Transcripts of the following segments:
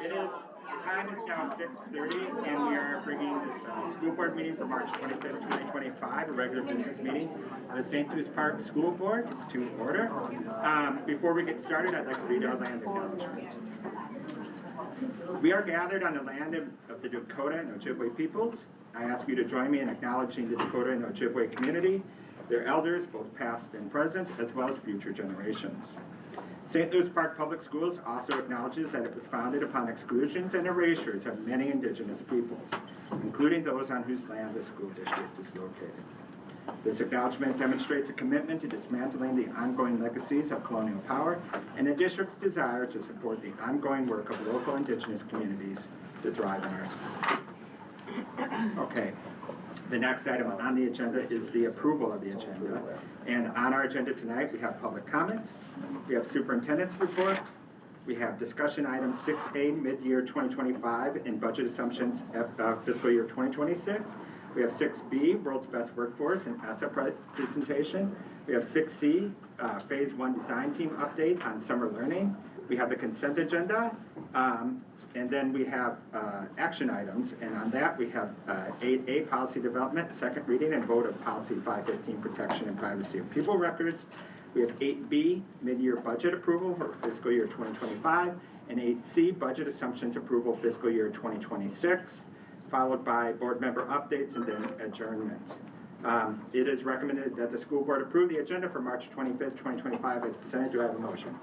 It is, the time is now 6:30, and we are bringing this school board meeting for March 25th, 2025, a regular business meeting of the St. Louis Park School Board to order. Before we get started, I'd like to read our land acknowledgement. We are gathered on the land of the Dakota and Ojibwe peoples. I ask you to join me in acknowledging the Dakota and Ojibwe community, their elders, both past and present, as well as future generations. St. Louis Park Public Schools also acknowledges that it was founded upon exclusions and erasures of many indigenous peoples, including those on whose land the school district is located. This acknowledgement demonstrates a commitment to dismantling the ongoing legacies of colonial power and the district's desire to support the ongoing work of local indigenous communities to thrive in our school. Okay. The next item on the agenda is the approval of the agenda. And on our agenda tonight, we have public comment, we have superintendent's report, we have discussion item 6A, mid-year 2025 and budget assumptions fiscal year 2026. We have 6B, world's best workforce and asset presentation. We have 6C, phase 1 design team update on summer learning. We have the consent agenda. And then we have action items, and on that we have 8A, policy development, second reading and vote of policy 515, protection and privacy of people records. We have 8B, mid-year budget approval for fiscal year 2025, and 8C, budget assumptions approval fiscal year 2026, followed by board member updates and then adjournment. It is recommended that the school board approve the agenda for March 25th, 2025 as presented. Do I have a motion?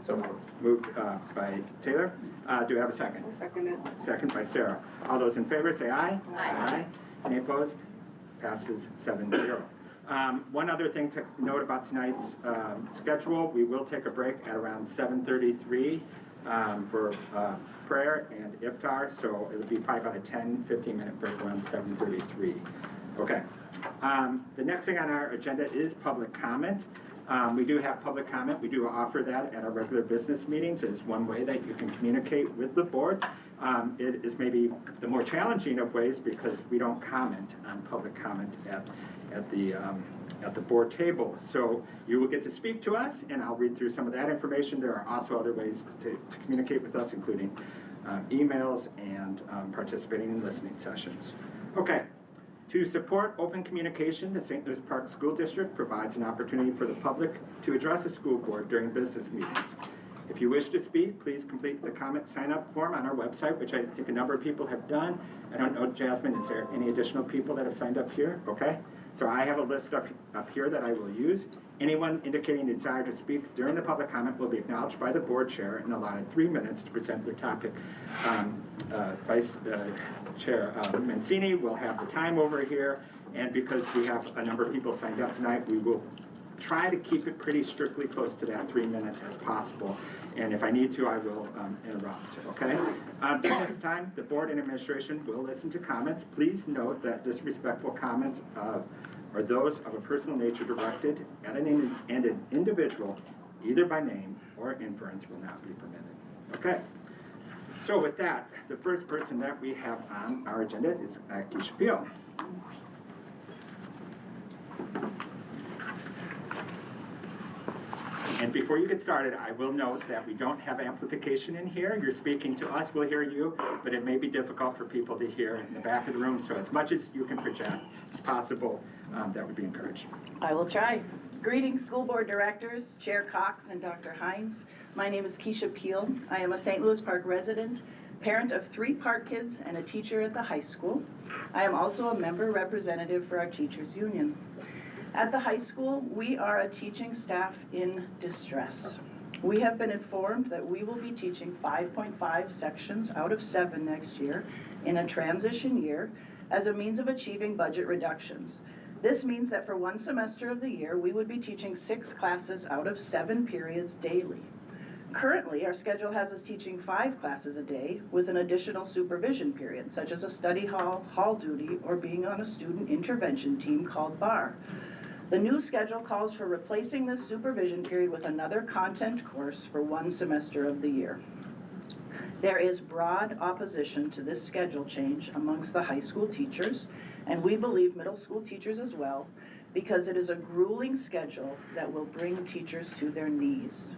So moved by Taylor. Do I have a second? I'll second it. Second by Sarah. All those in favor say aye. Aye. Aye. Any opposed? Passes 7-0. One other thing to note about tonight's schedule, we will take a break at around 7:33 for prayer and iftar, so it'll be probably about a 10-15 minute break around 7:33. Okay. The next thing on our agenda is public comment. We do have public comment. We do offer that at our regular business meetings. It is one way that you can communicate with the board. It is maybe the more challenging of ways because we don't comment on public comment at the board table. So you will get to speak to us, and I'll read through some of that information. There are also other ways to communicate with us, including emails and participating in listening sessions. Okay. To support open communication, the St. Louis Park School District provides an opportunity for the public to address the school board during business meetings. If you wish to speak, please complete the comment sign-up form on our website, which I think a number of people have done. I don't know, Jasmine, is there any additional people that have signed up here? Okay. So I have a list up here that I will use. Anyone indicating a desire to speak during the public comment will be acknowledged by the board chair and allotted 3 minutes to present their topic. Vice Chair Mancini will have the time over here, and because we have a number of people signed up tonight, we will try to keep it pretty strictly close to that 3 minutes as possible. And if I need to, I will interrupt, okay? During this time, the board and administration will listen to comments. Please note that disrespectful comments are those of a personal nature directed at an individual, either by name or inference, will not be permitted, okay? So with that, the first person that we have on our agenda is Keisha Peel. And before you get started, I will note that we don't have amplification in here. You're speaking to us, we'll hear you, but it may be difficult for people to hear in the back of the room. So as much as you can project as possible, that would be encouraged. I will try. Greetings, school board directors, Chair Cox and Dr. Hines. My name is Keisha Peel. I am a St. Louis Park resident, parent of 3 park kids, and a teacher at the high school. I am also a member representative for our teachers union. At the high school, we are a teaching staff in distress. We have been informed that we will be teaching 5.5 sections out of 7 next year in a transition year as a means of achieving budget reductions. This means that for 1 semester of the year, we would be teaching 6 classes out of 7 periods daily. Currently, our schedule has us teaching 5 classes a day with an additional supervision period, such as a study hall, hall duty, or being on a student intervention team called BAR. The new schedule calls for replacing this supervision period with another content course for 1 semester of the year. There is broad opposition to this schedule change amongst the high school teachers, and we believe middle school teachers as well, because it is a grueling schedule that will bring teachers to their knees.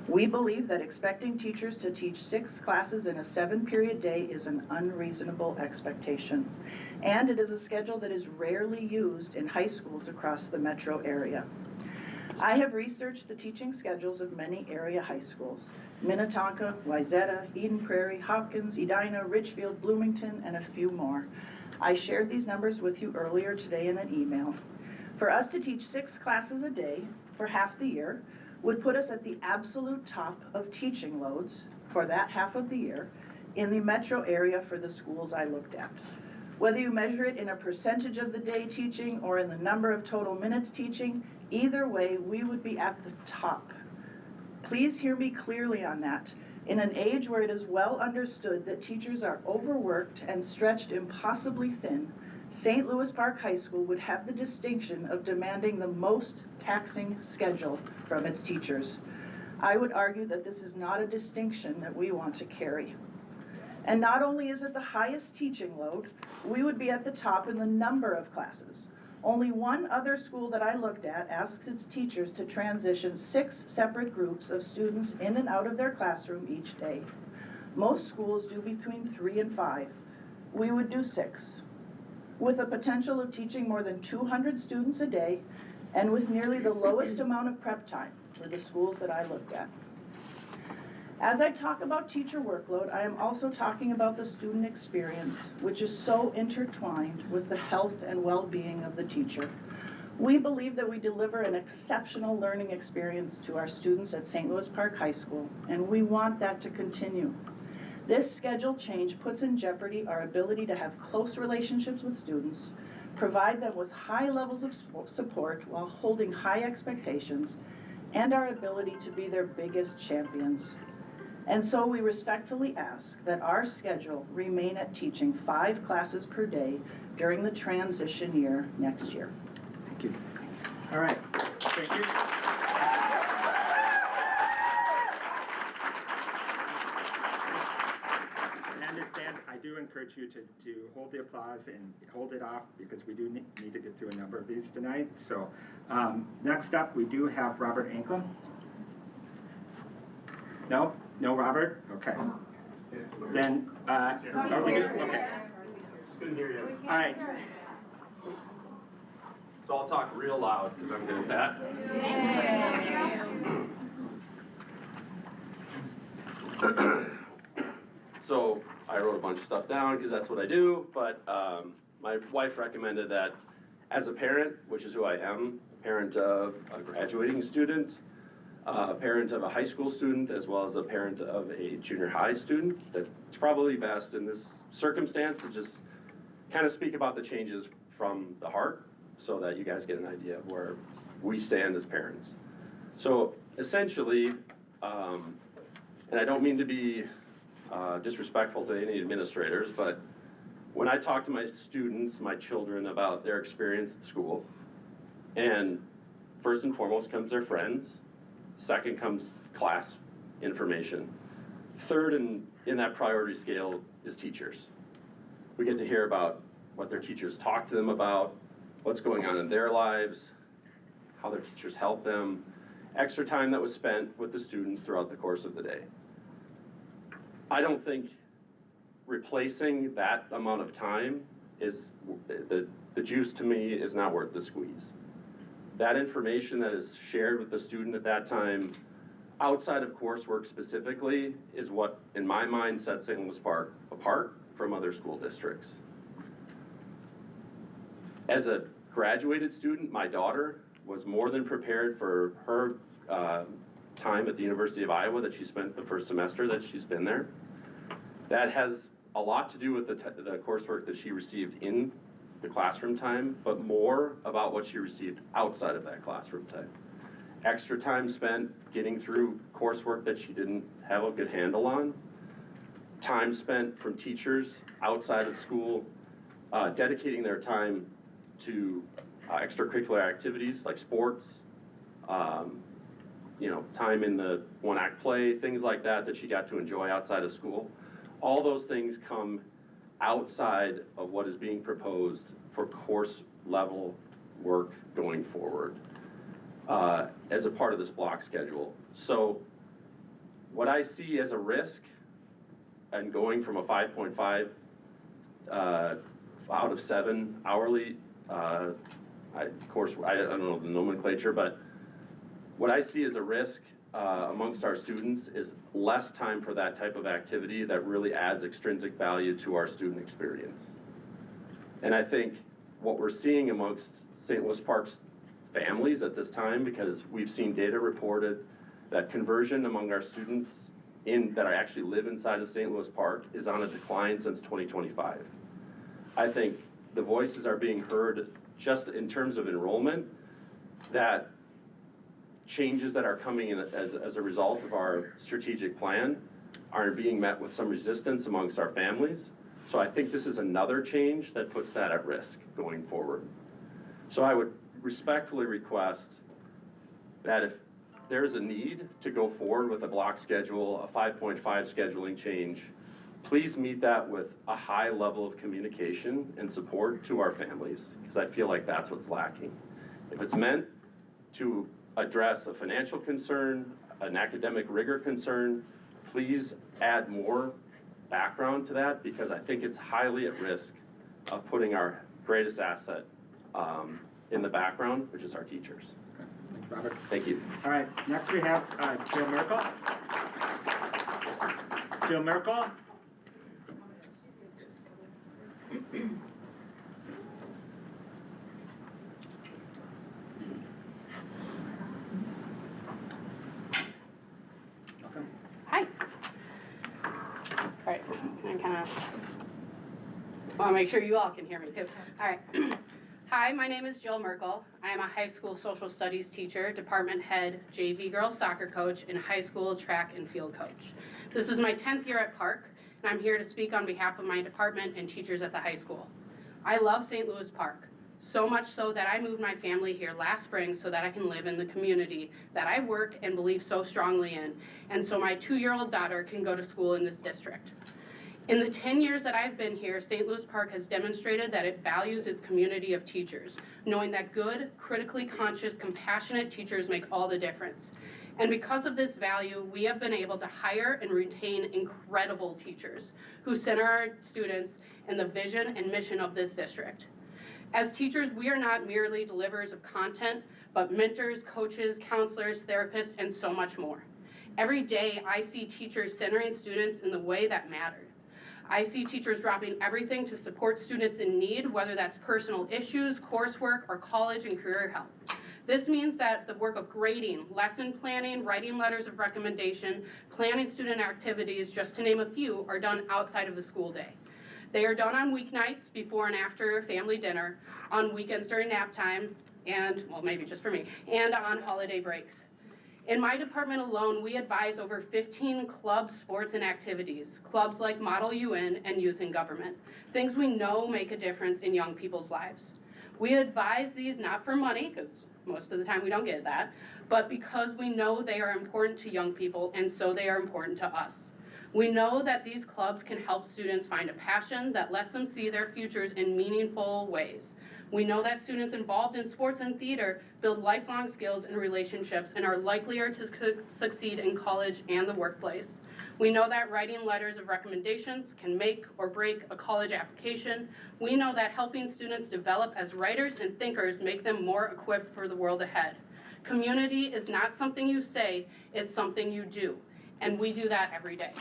We believe that expecting teachers to teach 6 classes in a 7-period day is an unreasonable expectation, and it is a schedule that is rarely used in high schools across the metro area. I have researched the teaching schedules of many area high schools: Minnetonka, Wayzata, Eden Prairie, Hopkins, Edina, Richfield, Bloomington, and a few more. I shared these numbers with you earlier today in an email. For us to teach 6 classes a day for half the year would put us at the absolute top of teaching loads for that half of the year in the metro area for the schools I looked at. Whether you measure it in a percentage of the day teaching or in the number of total minutes teaching, either way, we would be at the top. Please hear me clearly on that. In an age where it is well understood that teachers are overworked and stretched impossibly thin, St. Louis Park High School would have the distinction of demanding the most taxing schedule from its teachers. I would argue that this is not a distinction that we want to carry. And not only is it the highest teaching load, we would be at the top in the number of classes. Only one other school that I looked at asks its teachers to transition 6 separate groups of students in and out of their classroom each day. Most schools do between 3 and 5. We would do 6. With a potential of teaching more than 200 students a day, and with nearly the lowest amount of prep time for the schools that I looked at. As I talk about teacher workload, I am also talking about the student experience, which is so intertwined with the health and well-being of the teacher. We believe that we deliver an exceptional learning experience to our students at St. Louis Park High School, and we want that to continue. This schedule change puts in jeopardy our ability to have close relationships with students, provide them with high levels of support while holding high expectations, and our ability to be their biggest champions. And so we respectfully ask that our schedule remain at teaching 5 classes per day during the transition year next year. Thank you. All right, thank you. I do encourage you to hold the applause and hold it off because we do need to get through a number of these tonight. So next up, we do have Robert Anklem. No? No, Robert? Okay. Then, oh, we do? Okay. Couldn't hear you. All right. So I'll talk real loud because I'm good at that. So I wrote a bunch of stuff down because that's what I do, but my wife recommended that as a parent, which is who I am, parent of a graduating student, a parent of a high school student, as well as a parent of a junior high student, that it's probably best in this circumstance to just kind of speak about the changes from the heart so that you guys get an idea of where we stand as parents. So essentially, and I don't mean to be disrespectful to any administrators, but when I talk to my students, my children, about their experience at school, and first and foremost comes their friends, second comes class information, third in that priority scale is teachers. We get to hear about what their teachers talk to them about, what's going on in their lives, how their teachers help them, extra time that was spent with the students throughout the course of the day. I don't think replacing that amount of time is, the juice to me is not worth the squeeze. That information that is shared with the student at that time, outside of coursework specifically, is what, in my mind, sets St. Louis Park apart from other school districts. As a graduated student, my daughter was more than prepared for her time at the University of Iowa that she spent the first semester that she's been there. That has a lot to do with the coursework that she received in the classroom time, but more about what she received outside of that classroom time. Extra time spent getting through coursework that she didn't have a good handle on. Time spent from teachers outside of school, dedicating their time to extracurricular activities like sports, time in the one-act play, things like that that she got to enjoy outside of school. All those things come outside of what is being proposed for course level work going forward as a part of this block schedule. So What I see as a risk and going from a 5.5 out of 7 hourly, of course, I don't know the nomenclature, but what I see as a risk amongst our students is less time for that type of activity that really adds extrinsic value to our student experience. And I think what we're seeing amongst St. Louis Park's families at this time, because we've seen data reported that conversion among our students that actually live inside of St. Louis Park is on a decline since 2025. I think the voices are being heard just in terms of enrollment, that changes that are coming in as a result of our strategic plan are being met with some resistance amongst our families. So I think this is another change that puts that at risk going forward. So I would respectfully request that if there's a need to go forward with a block schedule, a 5.5 scheduling change, please meet that with a high level of communication and support to our families, because I feel like that's what's lacking. If it's meant to address a financial concern, an academic rigor concern, please add more background to that, because I think it's highly at risk of putting our greatest asset in the background, which is our teachers. Okay. Thank you, Robert. Thank you. All right, next we have Jill Merkel. Jill Merkel. Hi. All right, I kind of want to make sure you all can hear me too. All right. Hi, my name is Jill Merkel. I am a high school social studies teacher, department head, JV girls soccer coach, and high school track and field coach. This is my 10th year at Park, and I'm here to speak on behalf of my department and teachers at the high school. I love St. Louis Park, so much so that I moved my family here last spring so that I can live in the community that I work and believe so strongly in, and so my 2-year-old daughter can go to school in this district. In the 10 years that I've been here, St. Louis Park has demonstrated that it values its community of teachers, knowing that good, critically conscious, compassionate teachers make all the difference. And because of this value, we have been able to hire and retain incredible teachers who center our students in the vision and mission of this district. As teachers, we are not merely delivers of content, but mentors, coaches, counselors, therapists, and so much more. Every day, I see teachers centering students in the way that mattered. I see teachers dropping everything to support students in need, whether that's personal issues, coursework, or college and career help. This means that the work of grading, lesson planning, writing letters of recommendation, planning student activities, just to name a few, are done outside of the school day. They are done on weeknights before and after family dinner, on weekends during nap time, and, well, maybe just for me, and on holiday breaks. In my department alone, we advise over 15 clubs, sports, and activities, clubs like Model UN and Youth in Government, things we know make a difference in young people's lives. We advise these not for money, because most of the time we don't get that, but because we know they are important to young people, and so they are important to us. We know that these clubs can help students find a passion that lets them see their futures in meaningful ways. We know that students involved in sports and theater build lifelong skills and relationships and are likelier to succeed in college and the workplace. We know that writing letters of recommendations can make or break a college application. We know that helping students develop as writers and thinkers make them more equipped for the world ahead. Community is not something you say, it's something you do, and we do that every day.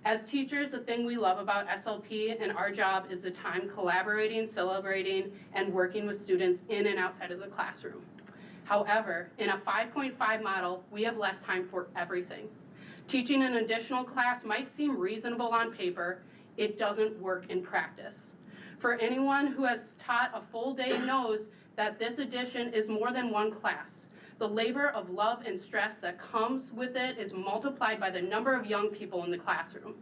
As teachers, the thing we love about SLP and our job is the time collaborating, celebrating, and working with students in and outside of the classroom. However, in a 5.5 model, we have less time for everything. Teaching an additional class might seem reasonable on paper. It doesn't work in practice. For anyone who has taught a full day knows that this addition is more than one class. The labor of love and stress that comes with it is multiplied by the number of young people in the classroom.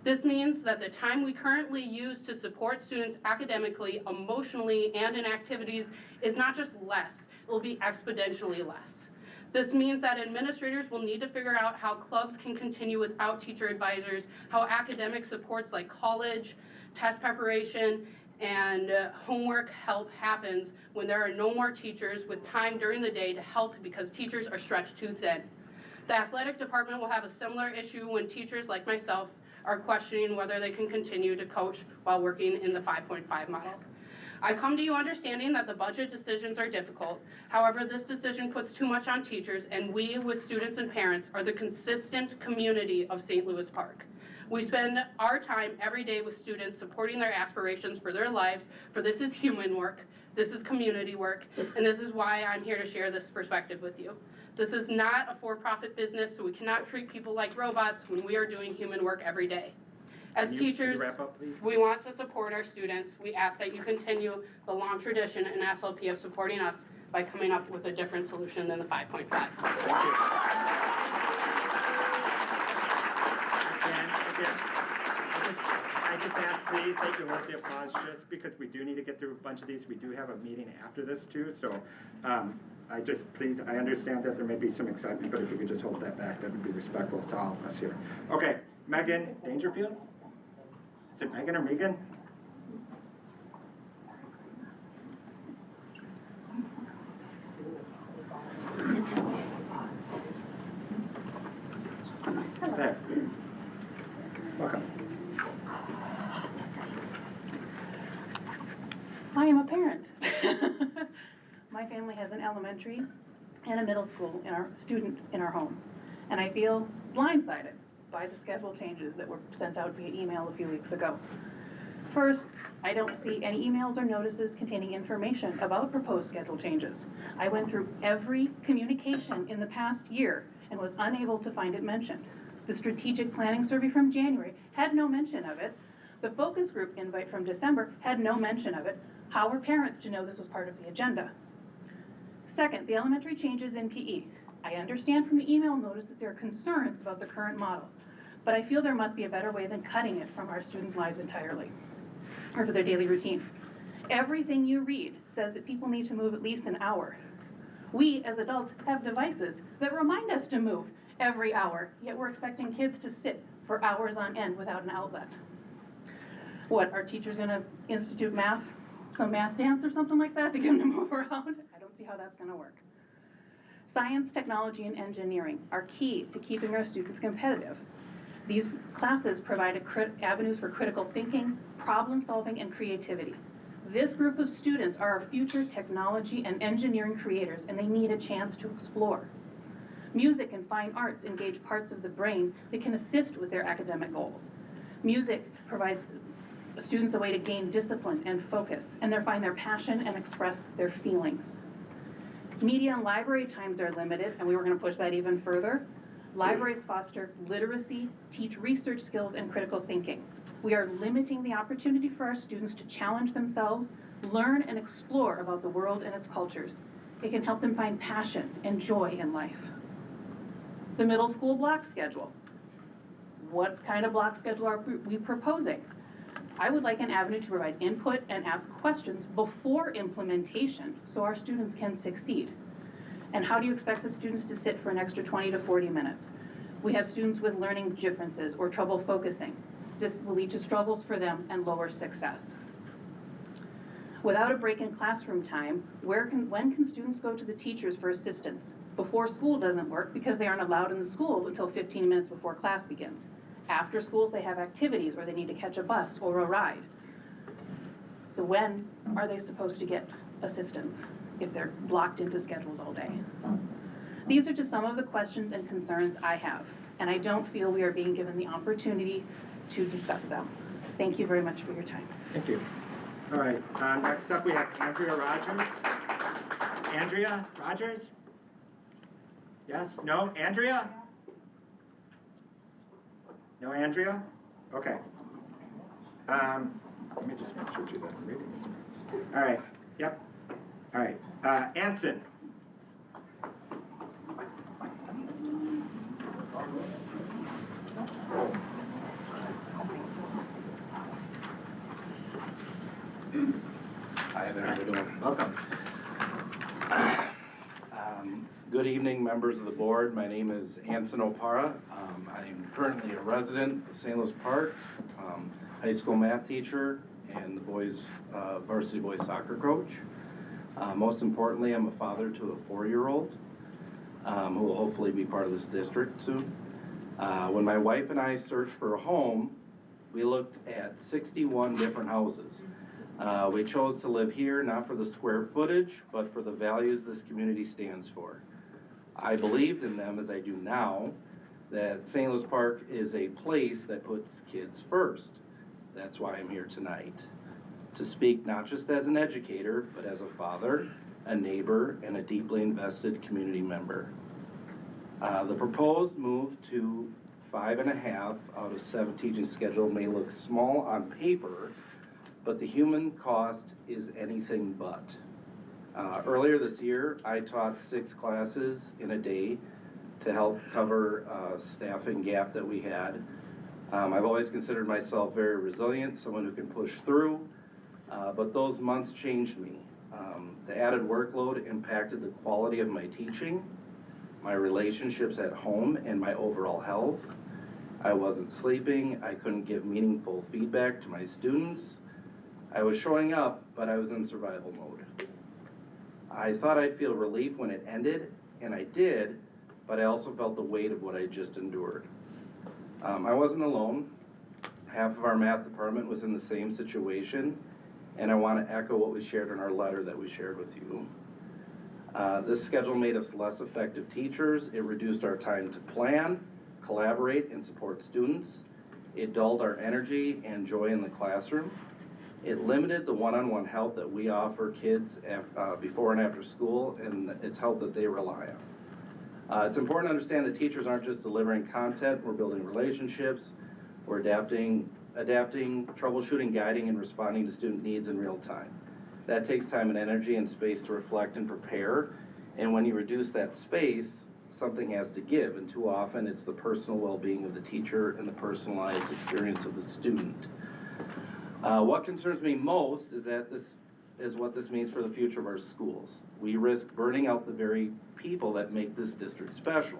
This means that the time we currently use to support students academically, emotionally, and in activities is not just less, it will be exponentially less. This means that administrators will need to figure out how clubs can continue without teacher advisors, how academic supports like college, test preparation, and homework help happens when there are no more teachers with time during the day to help because teachers are stretched too thin. The athletic department will have a similar issue when teachers like myself are questioning whether they can continue to coach while working in the 5.5 model. I come to you understanding that the budget decisions are difficult. However, this decision puts too much on teachers, and we, with students and parents, are the consistent community of St. Louis Park. We spend our time every day with students supporting their aspirations for their lives, for this is human work, this is community work, and this is why I'm here to share this perspective with you. This is not a for-profit business, so we cannot treat people like robots when we are doing human work every day. As teachers, wrap up, please? we want to support our students. We ask that you continue the long tradition in SLP of supporting us by coming up with a different solution than the 5.5. Again, I just ask please that you hold the applause just because we do need to get through a bunch of these. We do have a meeting after this too, so I understand that there may be some excitement, but if you could just hold that back, that would be respectful to all of us here. Okay, Megan Dangerfield? Is it Megan or Megan? There. Welcome. I am a parent. My family has an elementary and a middle school student in our home. And I feel blindsided by the schedule changes that were sent out via email a few weeks ago. First, I don't see any emails or notices containing information about proposed schedule changes. I went through every communication in the past year and was unable to find it mentioned. The strategic planning survey from January had no mention of it. The focus group invite from December had no mention of it. How were parents to know this was part of the agenda? Second, the elementary changes in PE. I understand from the email notice that there are concerns about the current model, but I feel there must be a better way than cutting it from our students' lives entirely, or for their daily routine. Everything you read says that people need to move at least an hour. We, as adults, have devices that remind us to move every hour, yet we're expecting kids to sit for hours on end without an outlet. What, are teachers gonna institute some math dance or something like that to get them to move around? I don't see how that's gonna work. Science, technology, and engineering are key to keeping our students competitive. These classes provide avenues for critical thinking, problem solving, and creativity. This group of students are our future technology and engineering creators, and they need a chance to explore. Music and fine arts engage parts of the brain that can assist with their academic goals. Music provides students a way to gain discipline and focus, and they find their passion and express their feelings. Media and library times are limited, and we were going to push that even further. Libraries foster literacy, teach research skills, and critical thinking. We are limiting the opportunity for our students to challenge themselves, learn and explore about the world and its cultures. It can help them find passion and joy in life. The middle school block schedule. What kind of block schedule are we proposing? I would like an avenue to provide input and ask questions before implementation so our students can succeed. And how do you expect the students to sit for an extra 20 to 40 minutes? We have students with learning differences or trouble focusing. This will lead to struggles for them and lower success. Without a break in classroom time, when can students go to the teachers for assistance? Before school doesn't work because they aren't allowed in the school until 15 minutes before class begins. After schools, they have activities or they need to catch a bus or a ride. So when are they supposed to get assistance if they're blocked into schedules all day? These are just some of the questions and concerns I have, and I don't feel we are being given the opportunity to discuss them. Thank you very much for your time. Thank you. All right, next up we have Andrea Rogers. Andrea Rogers? Yes? No? Andrea? No, Andrea? Okay. Let me just make sure that I'm reading this right. All right, yep. All right, Anson. Hi there, how you doing? Welcome. Good evening, members of the board. My name is Anson Opara. I am currently a resident of St. Louis Park, high school math teacher, and the varsity boys soccer coach. Most importantly, I'm a father to a 4-year-old. who will hopefully be part of this district soon. When my wife and I searched for a home, we looked at 61 different houses. We chose to live here not for the square footage, but for the values this community stands for. I believed in them as I do now, that St. Louis Park is a place that puts kids first. That's why I'm here tonight, to speak not just as an educator, but as a father, a neighbor, and a deeply invested community member. The proposed move to 5.5 out of 7 teaching schedule may look small on paper, but the human cost is anything but. Earlier this year, I taught 6 classes in a day to help cover a staffing gap that we had. I've always considered myself very resilient, someone who can push through, but those months changed me. The added workload impacted the quality of my teaching, my relationships at home, and my overall health. I wasn't sleeping, I couldn't give meaningful feedback to my students. I was showing up, but I was in survival mode. I thought I'd feel relief when it ended, and I did, but I also felt the weight of what I just endured. I wasn't alone. Half of our math department was in the same situation, and I want to echo what we shared in our letter that we shared with you. This schedule made us less effective teachers. It reduced our time to plan, collaborate, and support students. It dulled our energy and joy in the classroom. It limited the one-on-one help that we offer kids before and after school, and it's help that they rely on. It's important to understand that teachers aren't just delivering content, we're building relationships, we're adapting, troubleshooting, guiding, and responding to student needs in real time. That takes time and energy and space to reflect and prepare, and when you reduce that space, something has to give, and too often it's the personal well-being of the teacher and the personalized experience of the student. What concerns me most is what this means for the future of our schools. We risk burning out the very people that make this district special.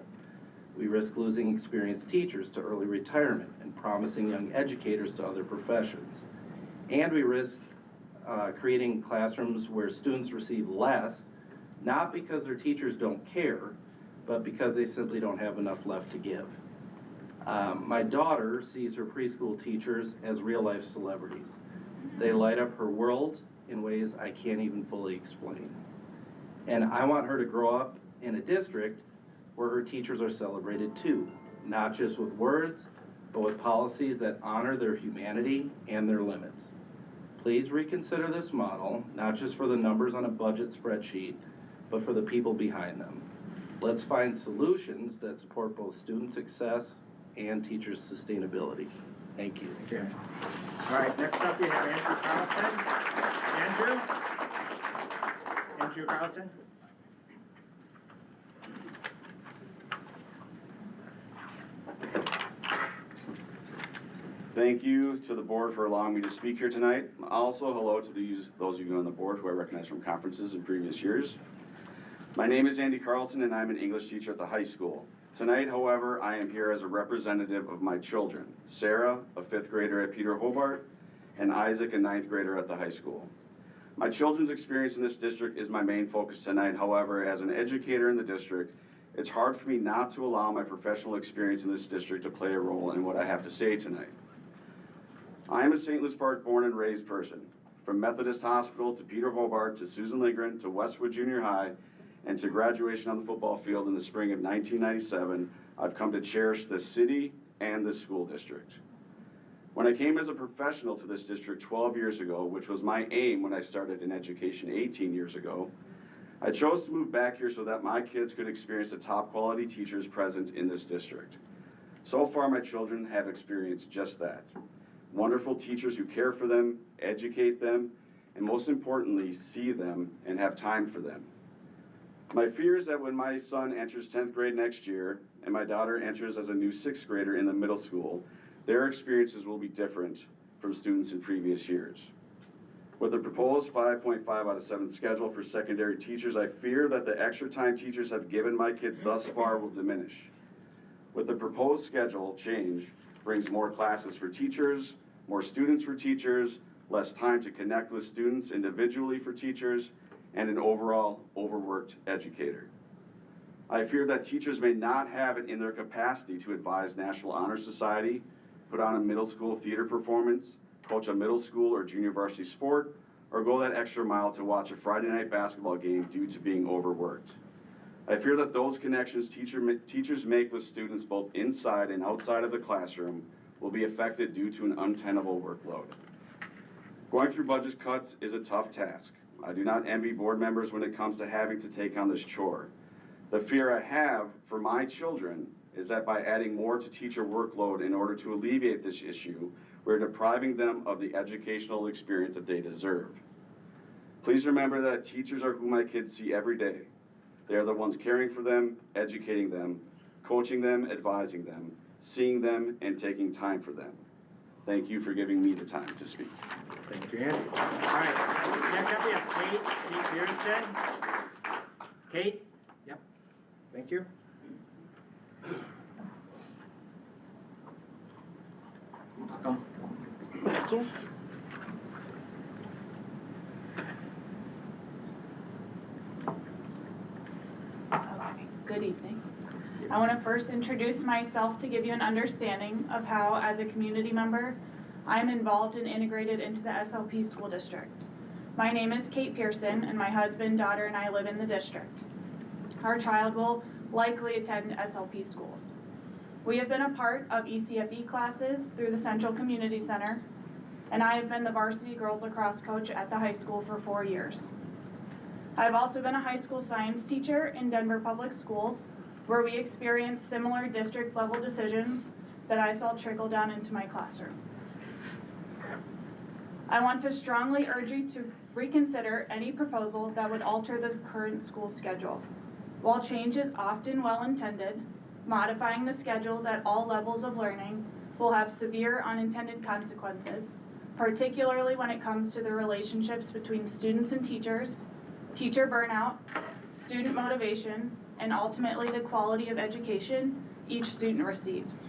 We risk losing experienced teachers to early retirement and promising young educators to other professions. And we risk creating classrooms where students receive less, not because their teachers don't care, but because they simply don't have enough left to give. My daughter sees her preschool teachers as real-life celebrities. They light up her world in ways I can't even fully explain. And I want her to grow up in a district where her teachers are celebrated too, not just with words, but with policies that honor their humanity and their limits. Please reconsider this model, not just for the numbers on a budget spreadsheet, but for the people behind them. Let's find solutions that support both student success and teachers' sustainability. Thank you. Thank you, Anthony. All right, next up we have Andrew Carlson. Andrew Carlson. Thank you to the board for allowing me to speak here tonight. Also, hello to those of you on the board who I recognize from conferences in previous years. My name is Andy Carlson and I'm an English teacher at the high school. Tonight, however, I am here as a representative of my children, Sarah, a 5th grader at Peter Hobart, and Isaac, a 9th grader at the high school. My children's experience in this district is my main focus tonight. However, as an educator in the district, it's hard for me not to allow my professional experience in this district to play a role in what I have to say tonight. I am a St. Louis Park born and raised person. From Methodist Hospital to Peter Hobart to Susan Lindgren to Westwood Junior High and to graduation on the football field in the spring of 1997, I've come to cherish the city and the school district. When I came as a professional to this district 12 years ago, which was my aim when I started in education 18 years ago, I chose to move back here so that my kids could experience the top quality teachers present in this district. So far, my children have experienced just that. Wonderful teachers who care for them, educate them, and most importantly, see them and have time for them. My fear is that when my son enters 10th grade next year and my daughter enters as a new 6th grader in the middle school, their experiences will be different from students in previous years. With the proposed 5.5 out of 7 schedule for secondary teachers, I fear that the extra time teachers have given my kids thus far will diminish. With the proposed schedule change brings more classes for teachers, more students for teachers, less time to connect with students individually for teachers, and an overall overworked educator. I fear that teachers may not have it in their capacity to advise National Honor Society, put on a middle school theater performance, coach a middle school or junior varsity sport, or go that extra mile to watch a Friday night basketball game due to being overworked. I fear that those connections teachers make with students both inside and outside of the classroom will be affected due to an untenable workload. Going through budget cuts is a tough task. I do not envy board members when it comes to having to take on this chore. The fear I have for my children is that by adding more to teacher workload in order to alleviate this issue, we're depriving them of the educational experience that they deserve. Please remember that teachers are who my kids see every day. They are the ones caring for them, educating them, coaching them, advising them, seeing them, and taking time for them. Thank you for giving me the time to speak. Thank you, Andy. All right, next up we have Kate Pearson. Kate? Yep, thank you. Welcome. Thank you. Okay, good evening. I want to first introduce myself to give you an understanding of how, as a community member, I'm involved and integrated into the SLP school district. My name is Kate Pearson, and my husband, daughter, and I live in the district. Our child will likely attend SLP schools. We have been a part of ECFE classes through the Central Community Center, and I have been the varsity girls lacrosse coach at the high school for 4 years. I've also been a high school science teacher in Denver Public Schools, where we experienced similar district level decisions that I saw trickle down into my classroom. I want to strongly urge you to reconsider any proposal that would alter the current school schedule. While change is often well intended, modifying the schedules at all levels of learning will have severe unintended consequences, particularly when it comes to the relationships between students and teachers, teacher burnout, student motivation, and ultimately the quality of education each student receives.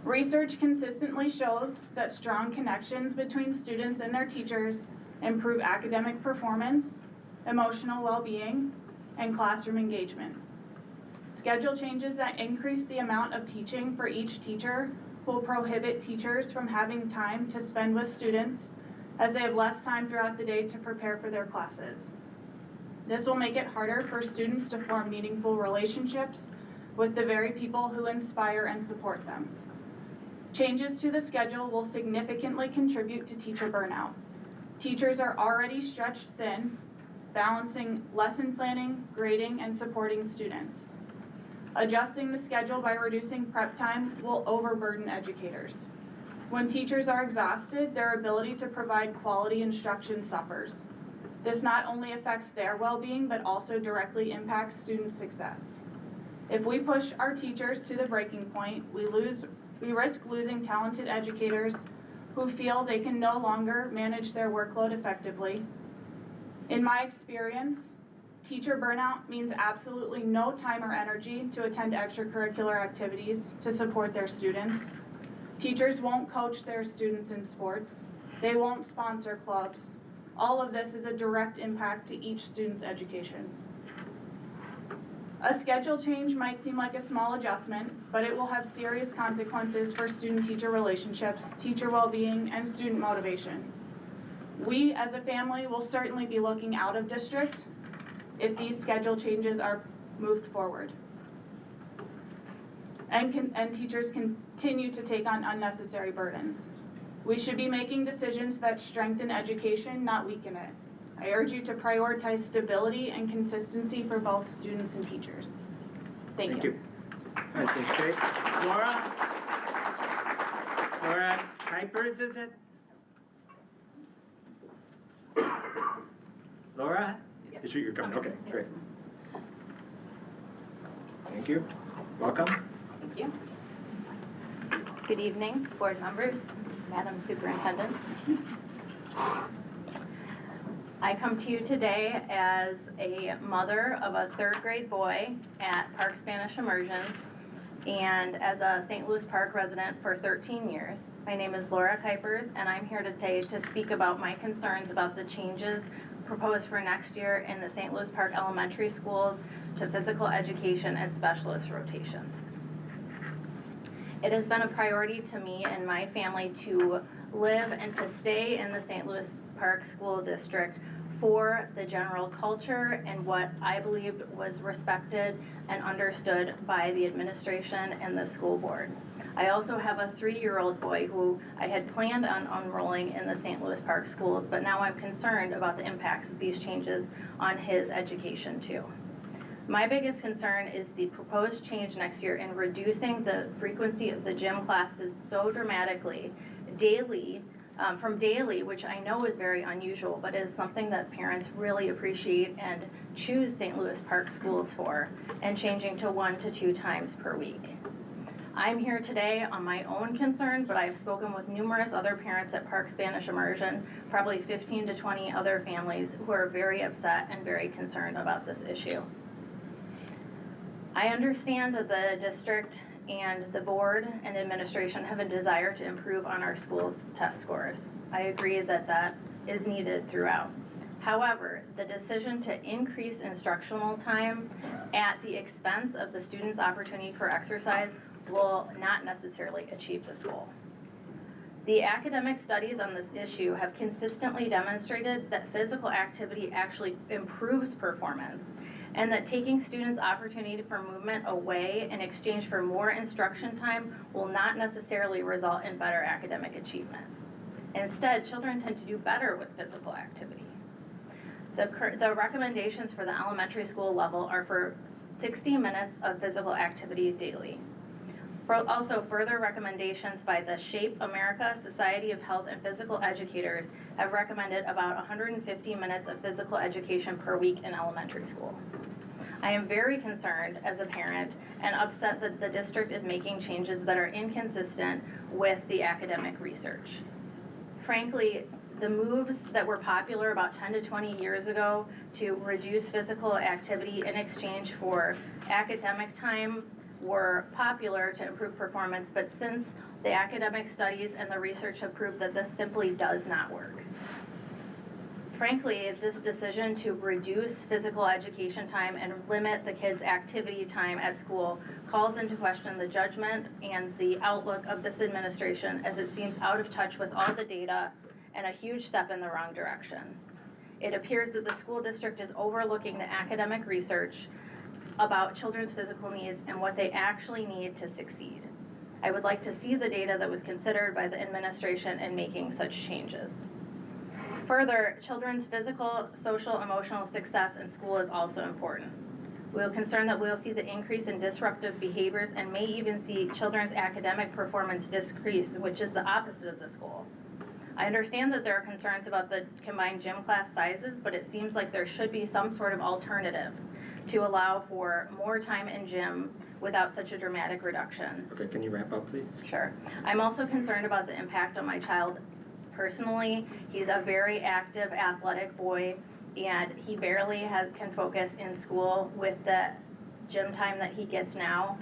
Research consistently shows that strong connections between students and their teachers improve academic performance, emotional well-being, and classroom engagement. Schedule changes that increase the amount of teaching for each teacher will prohibit teachers from having time to spend with students, as they have less time throughout the day to prepare for their classes. This will make it harder for students to form meaningful relationships with the very people who inspire and support them. Changes to the schedule will significantly contribute to teacher burnout. Teachers are already stretched thin, balancing lesson planning, grading, and supporting students. Adjusting the schedule by reducing prep time will overburden educators. When teachers are exhausted, their ability to provide quality instruction suffers. This not only affects their well-being, but also directly impacts student success. If we push our teachers to the breaking point, we risk losing talented educators who feel they can no longer manage their workload effectively. In my experience, teacher burnout means absolutely no time or energy to attend extracurricular activities to support their students. Teachers won't coach their students in sports. They won't sponsor clubs. All of this is a direct impact to each student's education. A schedule change might seem like a small adjustment, but it will have serious consequences for student-teacher relationships, teacher well-being, and student motivation. We, as a family, will certainly be looking out of district if these schedule changes are moved forward. And teachers continue to take on unnecessary burdens. We should be making decisions that strengthen education, not weaken it. I urge you to prioritize stability and consistency for both students and teachers. Thank you. All right, thanks, Kate. Laura Kuipers, is it? Laura? Yep. You sure you're coming? Okay, great. Thank you. Welcome. Thank you. Good evening, board members, Madam Superintendent. I come to you today as a mother of a third grade boy at Park Spanish Immersion and as a St. Louis Park resident for 13 years. My name is Laura Kuipers, and I'm here today to speak about my concerns about the changes proposed for next year in the St. Louis Park Elementary Schools to physical education and specialist rotations. It has been a priority to me and my family to live and to stay in the St. Louis Park School District for the general culture and what I believed was respected and understood by the administration and the school board. I also have a 3-year-old boy who I had planned on enrolling in the St. Louis Park schools, but now I'm concerned about the impacts of these changes on his education too. My biggest concern is the proposed change next year in reducing the frequency of the gym classes so dramatically daily, from daily, which I know is very unusual, but is something that parents really appreciate and choose St. Louis Park schools for, and changing to 1 to 2 times per week. I'm here today on my own concern, but I've spoken with numerous other parents at Park Spanish Immersion, probably 15 to 20 other families who are very upset and very concerned about this issue. I understand that the district and the board and administration have a desire to improve on our schools' test scores. I agree that that is needed throughout. However, the decision to increase instructional time at the expense of the student's opportunity for exercise will not necessarily achieve this goal. The academic studies on this issue have consistently demonstrated that physical activity actually improves performance, and that taking students' opportunity for movement away in exchange for more instruction time will not necessarily result in better academic achievement. Instead, children tend to do better with physical activity. The recommendations for the elementary school level are for 60 minutes of physical activity daily. Also, further recommendations by the Shape America Society of Health and Physical Educators have recommended about 150 minutes of physical education per week in elementary school. I am very concerned as a parent and upset that the district is making changes that are inconsistent with the academic research. Frankly, the moves that were popular about 10 to 20 years ago to reduce physical activity in exchange for academic time were popular to improve performance, but since the academic studies and the research have proved that this simply does not work. Frankly, this decision to reduce physical education time and limit the kids' activity time at school calls into question the judgment and the outlook of this administration, as it seems out of touch with all the data and a huge step in the wrong direction. It appears that the school district is overlooking the academic research about children's physical needs and what they actually need to succeed. I would like to see the data that was considered by the administration in making such changes. Further, children's physical, social, emotional success in school is also important. We are concerned that we will see the increase in disruptive behaviors and may even see children's academic performance decrease, which is the opposite of this goal. I understand that there are concerns about the combined gym class sizes, but it seems like there should be some sort of alternative to allow for more time in gym without such a dramatic reduction. Okay, can you wrap up, please? Sure. I'm also concerned about the impact on my child personally. He's a very active, athletic boy, and he barely can focus in school with the gym time that he gets now.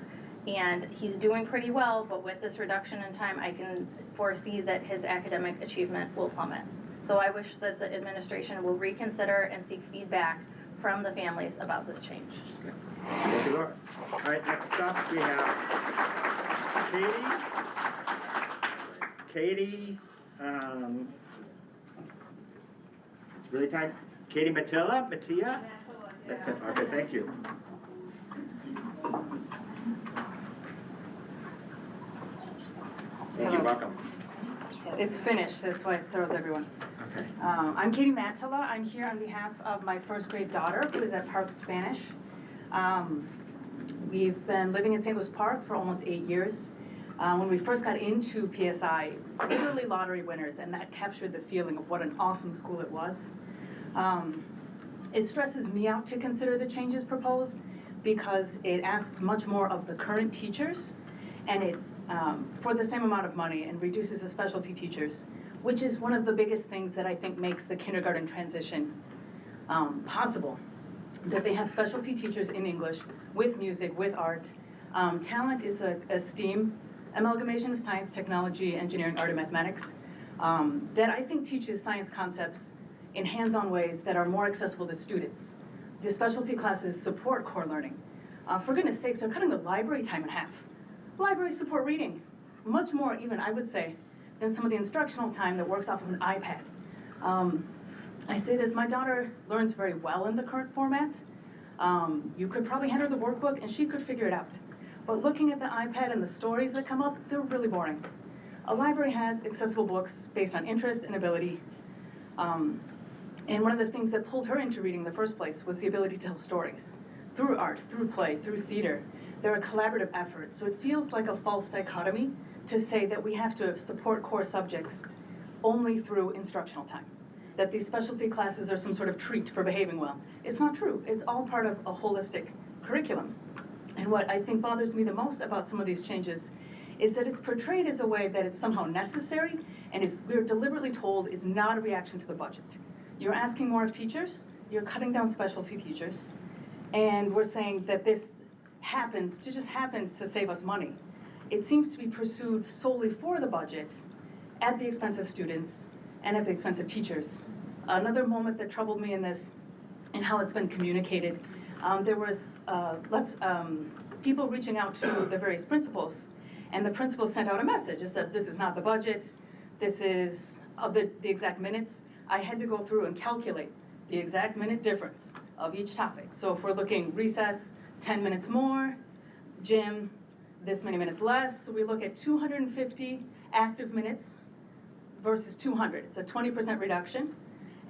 And he's doing pretty well, but with this reduction in time, I can foresee that his academic achievement will plummet. So I wish that the administration will reconsider and seek feedback from the families about this change. Okay. Thank you, Laura. All right, next up we have Katie, it's really time, Katie Mattia? Okay, thank you. Thank you, welcome. It's finished, that's why it throws everyone. Okay. I'm Katie Matilla. I'm here on behalf of my first grade daughter, who is at Park Spanish. We've been living in St. Louis Park for almost 8 years. When we first got into PSI, literally lottery winners, and that captured the feeling of what an awesome school it was. It stresses me out to consider the changes proposed because it asks much more of the current teachers, and it for the same amount of money, and reduces the specialty teachers, which is one of the biggest things that I think makes the kindergarten transition possible. That they have specialty teachers in English, with music, with art. Talent is a STEAM amalgamation of science, technology, engineering, art, and mathematics that I think teaches science concepts in hands-on ways that are more accessible to students. The specialty classes support core learning. For goodness sakes, they're cutting the library time in half. Libraries support reading, much more even, I would say, than some of the instructional time that works off of an iPad. I say this, my daughter learns very well in the current format. You could probably hand her the workbook and she could figure it out. But looking at the iPad and the stories that come up, they're really boring. A library has accessible books based on interest and ability. And one of the things that pulled her into reading in the first place was the ability to tell stories. Through art, through play, through theater. They're a collaborative effort, so it feels like a false dichotomy to say that we have to support core subjects only through instructional time. That these specialty classes are some sort of treat for behaving well. It's not true. It's all part of a holistic curriculum. And what I think bothers me the most about some of these changes is that it's portrayed as a way that it's somehow necessary and we're deliberately told is not a reaction to the budget. You're asking more of teachers, you're cutting down specialty teachers, and we're saying that this just happens to save us money. It seems to be pursued solely for the budget at the expense of students and at the expense of teachers. Another moment that troubled me in this and how it's been communicated, there was people reaching out to the various principals, and the principal sent out a message. It said, this is not the budget, this is the exact minutes. I had to go through and calculate the exact minute difference of each topic. So if we're looking recess, 10 minutes more, gym, this many minutes less. So we look at 250 active minutes versus 200. It's a 20% reduction.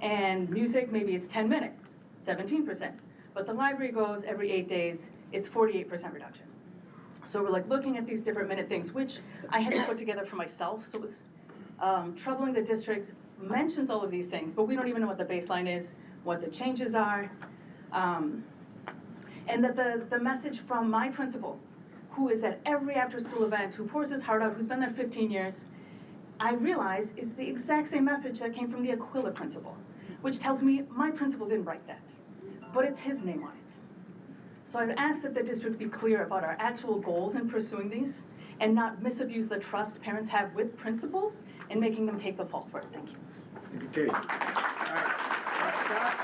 And music, maybe it's 10 minutes, 17%. But the library goes every 8 days, it's 48% reduction. So we're like looking at these different minute things, which I had to put together for myself. So it was troubling. The district mentions all of these things, but we don't even know what the baseline is, what the changes are. And that the message from my principal, who is at every after-school event, who pours his heart out, who's been there 15 years, I realize is the exact same message that came from the Aquila principal, which tells me my principal didn't write that, but it's his name on it. So I've asked that the district be clear about our actual goals in pursuing these and not misabuse the trust parents have with principals and making them take the fall for it. Thank you. Thank you, Katie. All right, next up.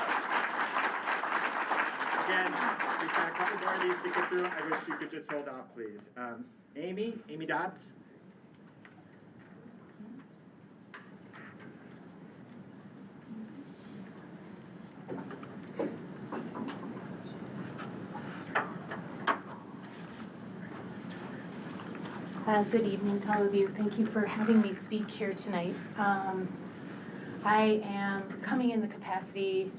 Again, we've got a couple more of these to get through. I wish you could just hold off, please. Amy Dobbs. Good evening to all of you. Thank you for having me speak here tonight. I am coming in the capacity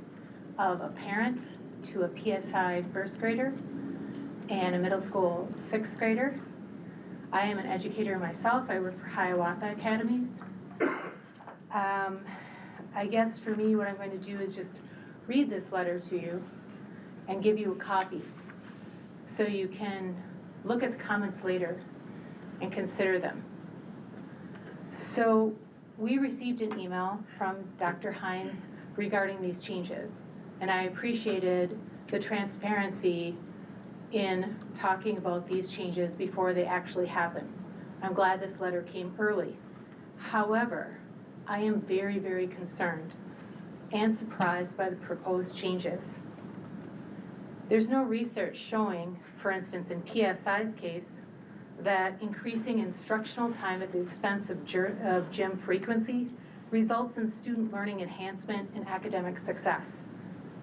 of a parent to a PSI first grader and a middle school sixth grader. I am an educator myself. I work for Hiawatha Academies. I guess for me what I'm going to do is just read this letter to you and give you a copy so you can look at the comments later and consider them. So we received an email from Dr. Hines regarding these changes, and I appreciated the transparency in talking about these changes before they actually happen. I'm glad this letter came early. However, I am very, very concerned and surprised by the proposed changes. There's no research showing, for instance, in PSI's case, that increasing instructional time at the expense of gym frequency results in student learning enhancement and academic success.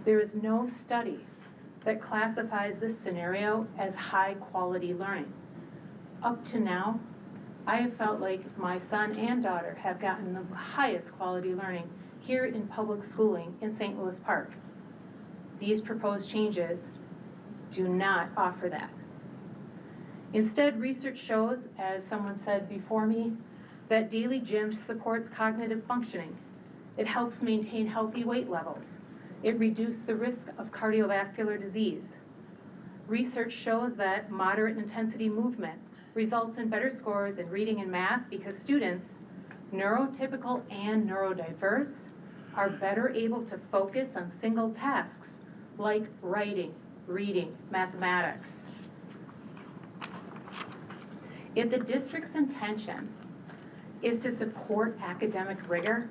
There is no study that classifies this scenario as high-quality learning. Up to now, I have felt like my son and daughter have gotten the highest quality learning here in public schooling in St. Louis Park. These proposed changes do not offer that. Instead, research shows, as someone said before me, that daily gym supports cognitive functioning. It helps maintain healthy weight levels. It reduces the risk of cardiovascular disease. Research shows that moderate intensity movement results in better scores in reading and math because students, neurotypical and neurodiverse, are better able to focus on single tasks like writing, reading, mathematics. If the district's intention is to support academic rigor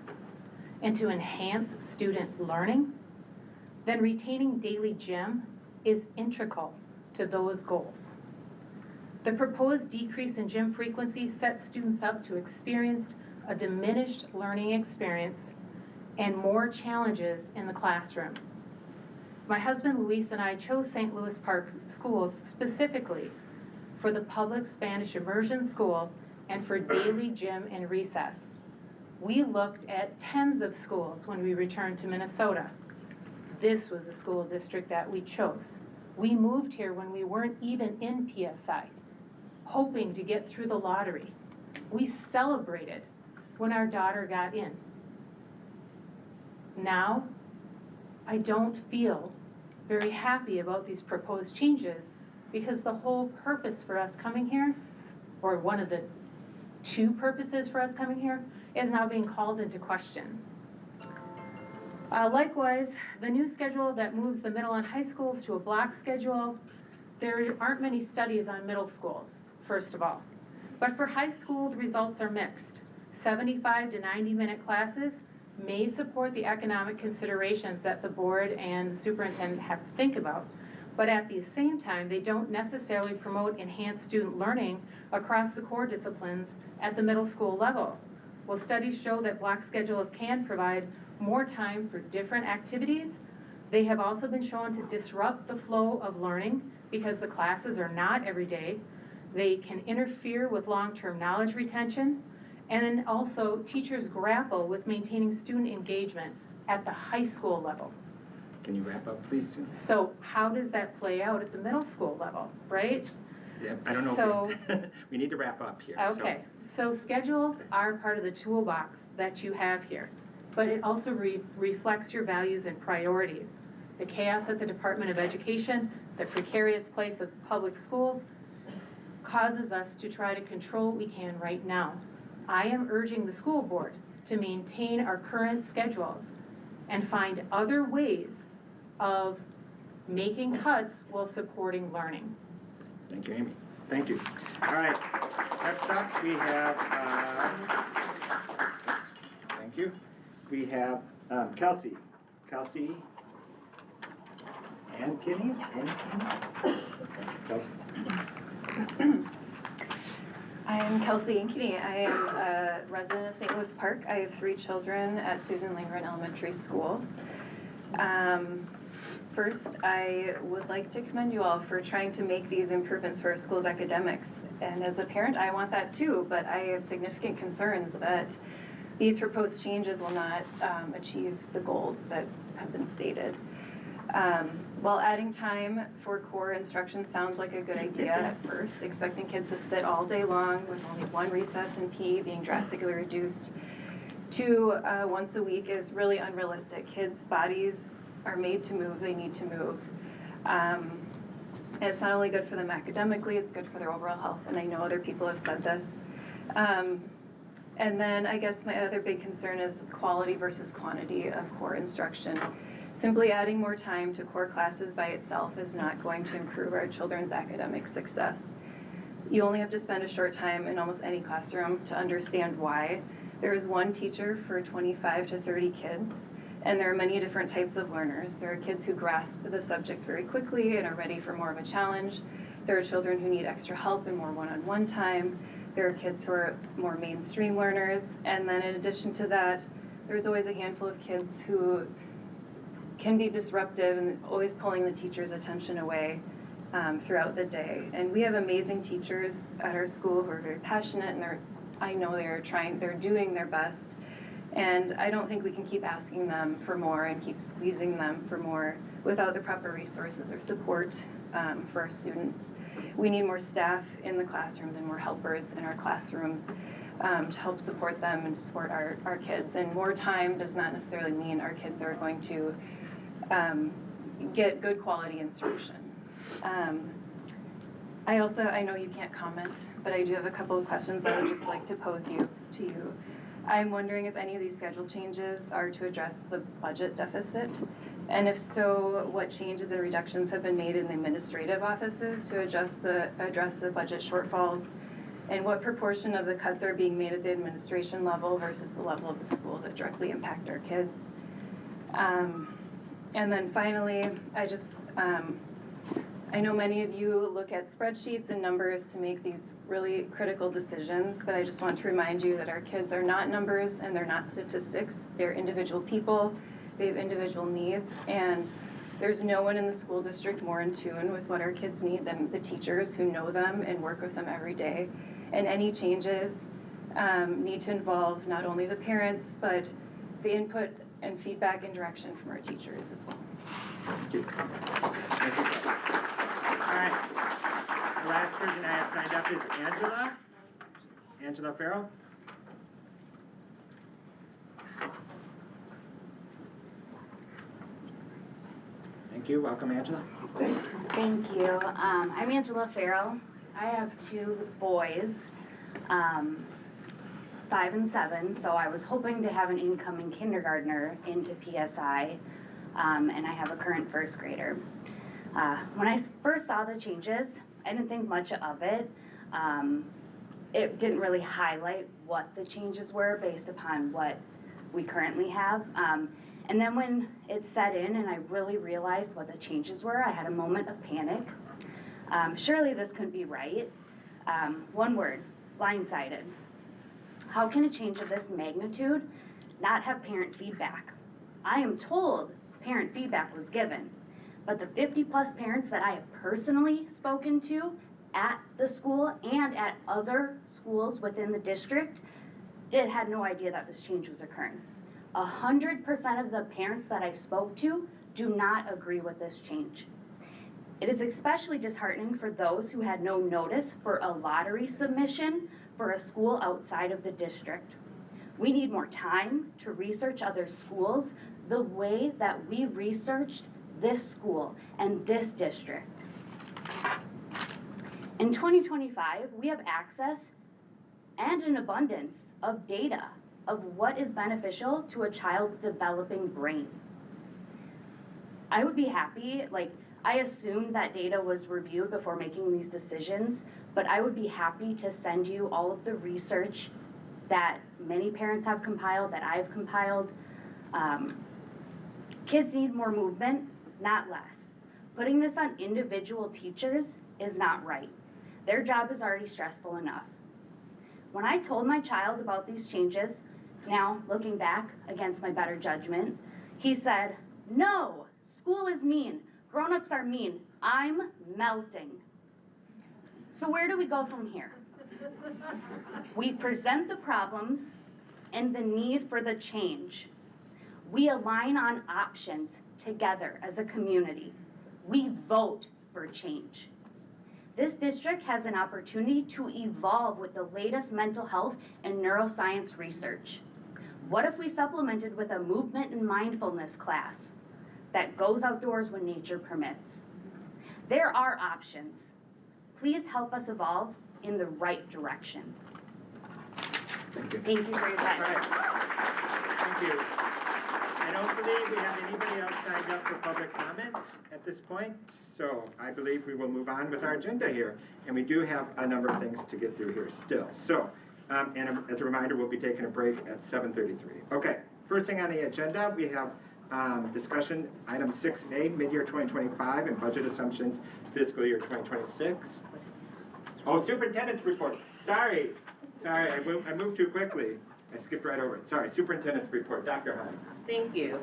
and to enhance student learning, then retaining daily gym is integral to those goals. The proposed decrease in gym frequency sets students up to experience a diminished learning experience and more challenges in the classroom. My husband Luis and I chose St. Louis Park Schools specifically for the public Spanish immersion school and for daily gym and recess. We looked at tens of schools when we returned to Minnesota. This was the school district that we chose. We moved here when we weren't even in PSI, hoping to get through the lottery. We celebrated when our daughter got in. Now, I don't feel very happy about these proposed changes because the whole purpose for us coming here, or one of the two purposes for us coming here, is now being called into question. Likewise, the new schedule that moves the middle and high schools to a block schedule, there aren't many studies on middle schools, first of all. But for high school, the results are mixed. 75 to 90-minute classes may support the economic considerations that the board and the superintendent have to think about. But at the same time, they don't necessarily promote enhanced student learning across the core disciplines at the middle school level. While studies show that block schedules can provide more time for different activities, they have also been shown to disrupt the flow of learning because the classes are not every day. They can interfere with long-term knowledge retention, and then also teachers grapple with maintaining student engagement at the high school level. Can you wrap up, please, Sue? So how does that play out at the middle school level, right? Yeah, I don't know. So- We need to wrap up here. Okay, so schedules are part of the toolbox that you have here, but it also reflects your values and priorities. The chaos at the Department of Education, the precarious place of public schools, causes us to try to control what we can right now. I am urging the school board to maintain our current schedules and find other ways of making cuts while supporting learning. Thank you, Amy. Thank you. All right, next up we have, thank you. We have Kelsey. Kelsey and Kenny? And Kenny? Kelsey. I am Kelsey Ankeny. I am a resident of St. Louis Park. I have 3 children at Susan Lindgren Elementary School. First, I would like to commend you all for trying to make these improvements for our school's academics. And as a parent, I want that too, but I have significant concerns that these proposed changes will not achieve the goals that have been stated. While adding time for core instruction sounds like a good idea at first, expecting kids to sit all day long with only 1 recess and PE being drastically reduced to once a week is really unrealistic. Kids' bodies are made to move, they need to move. It's not only good for them academically, it's good for their overall health, and I know other people have said this. And then I guess my other big concern is quality versus quantity of core instruction. Simply adding more time to core classes by itself is not going to improve our children's academic success. You only have to spend a short time in almost any classroom to understand why. There is 1 teacher for 25 to 30 kids, and there are many different types of learners. There are kids who grasp the subject very quickly and are ready for more of a challenge. There are children who need extra help and more one-on-one time. There are kids who are more mainstream learners, and then in addition to that, there's always a handful of kids who can be disruptive and always pulling the teacher's attention away throughout the day. And we have amazing teachers at our school who are very passionate, and I know they're doing their best. And I don't think we can keep asking them for more and keep squeezing them for more without the proper resources or support for our students. We need more staff in the classrooms and more helpers in our classrooms to help support them and support our kids. And more time does not necessarily mean our kids are going to get good quality instruction. I know you can't comment, but I do have a couple of questions that I would just like to pose to you. I'm wondering if any of these schedule changes are to address the budget deficit, and if so, what changes and reductions have been made in the administrative offices to address the budget shortfalls, And what proportion of the cuts are being made at the administration level versus the level of the schools that directly impact our kids. And then finally, I know many of you look at spreadsheets and numbers to make these really critical decisions, but I just want to remind you that our kids are not numbers and they're not statistics. They're individual people, they have individual needs, and there's no one in the school district more in tune with what our kids need than the teachers who know them and work with them every day. And any changes need to involve not only the parents, but the input and feedback and direction from our teachers as well. Thank you. Thank you. All right. The last person I have signed up is Angela. Angela Farrell. Thank you. Welcome, Angela. Thank you. I'm Angela Farrell. I have two boys, 5 and 7, so I was hoping to have an incoming kindergartner into PSI, and I have a current first grader. When I first saw the changes, I didn't think much of it. It didn't really highlight what the changes were based upon what we currently have. And then when it set in and I really realized what the changes were, I had a moment of panic. Surely this couldn't be right. One word, blindsided. How can a change of this magnitude not have parent feedback? I am told parent feedback was given, but the 50+ parents that I have personally spoken to at the school and at other schools within the district had no idea that this change was occurring. 100% of the parents that I spoke to do not agree with this change. It is especially disheartening for those who had no notice for a lottery submission for a school outside of the district. We need more time to research other schools the way that we researched this school and this district. In 2025, we have access and an abundance of data of what is beneficial to a child's developing brain. I would be happy, I assumed that data was reviewed before making these decisions, but I would be happy to send you all of the research that many parents have compiled, that I've compiled. Kids need more movement, not less. Putting this on individual teachers is not right. Their job is already stressful enough. When I told my child about these changes, now looking back against my better judgment, he said, "No, school is mean. Grown-ups are mean. I'm melting." So where do we go from here? We present the problems and the need for the change. We align on options together as a community. We vote for change. This district has an opportunity to evolve with the latest mental health and neuroscience research. What if we supplemented with a movement and mindfulness class that goes outdoors when nature permits? There are options. Please help us evolve in the right direction. Thank you. Thank you for your time. All right. Thank you. I don't believe we have anybody else signed up for public comment at this point, so I believe we will move on with our agenda here. And we do have a number of things to get through here still. So, and as a reminder, we'll be taking a break at 7:33. Okay, first thing on the agenda, we have discussion item 6A, mid-year 2025 and budget assumptions fiscal year 2026. Oh, superintendent's report. Sorry, I moved too quickly. I skipped right over it. Sorry, superintendent's report. Dr. Hines. Thank you.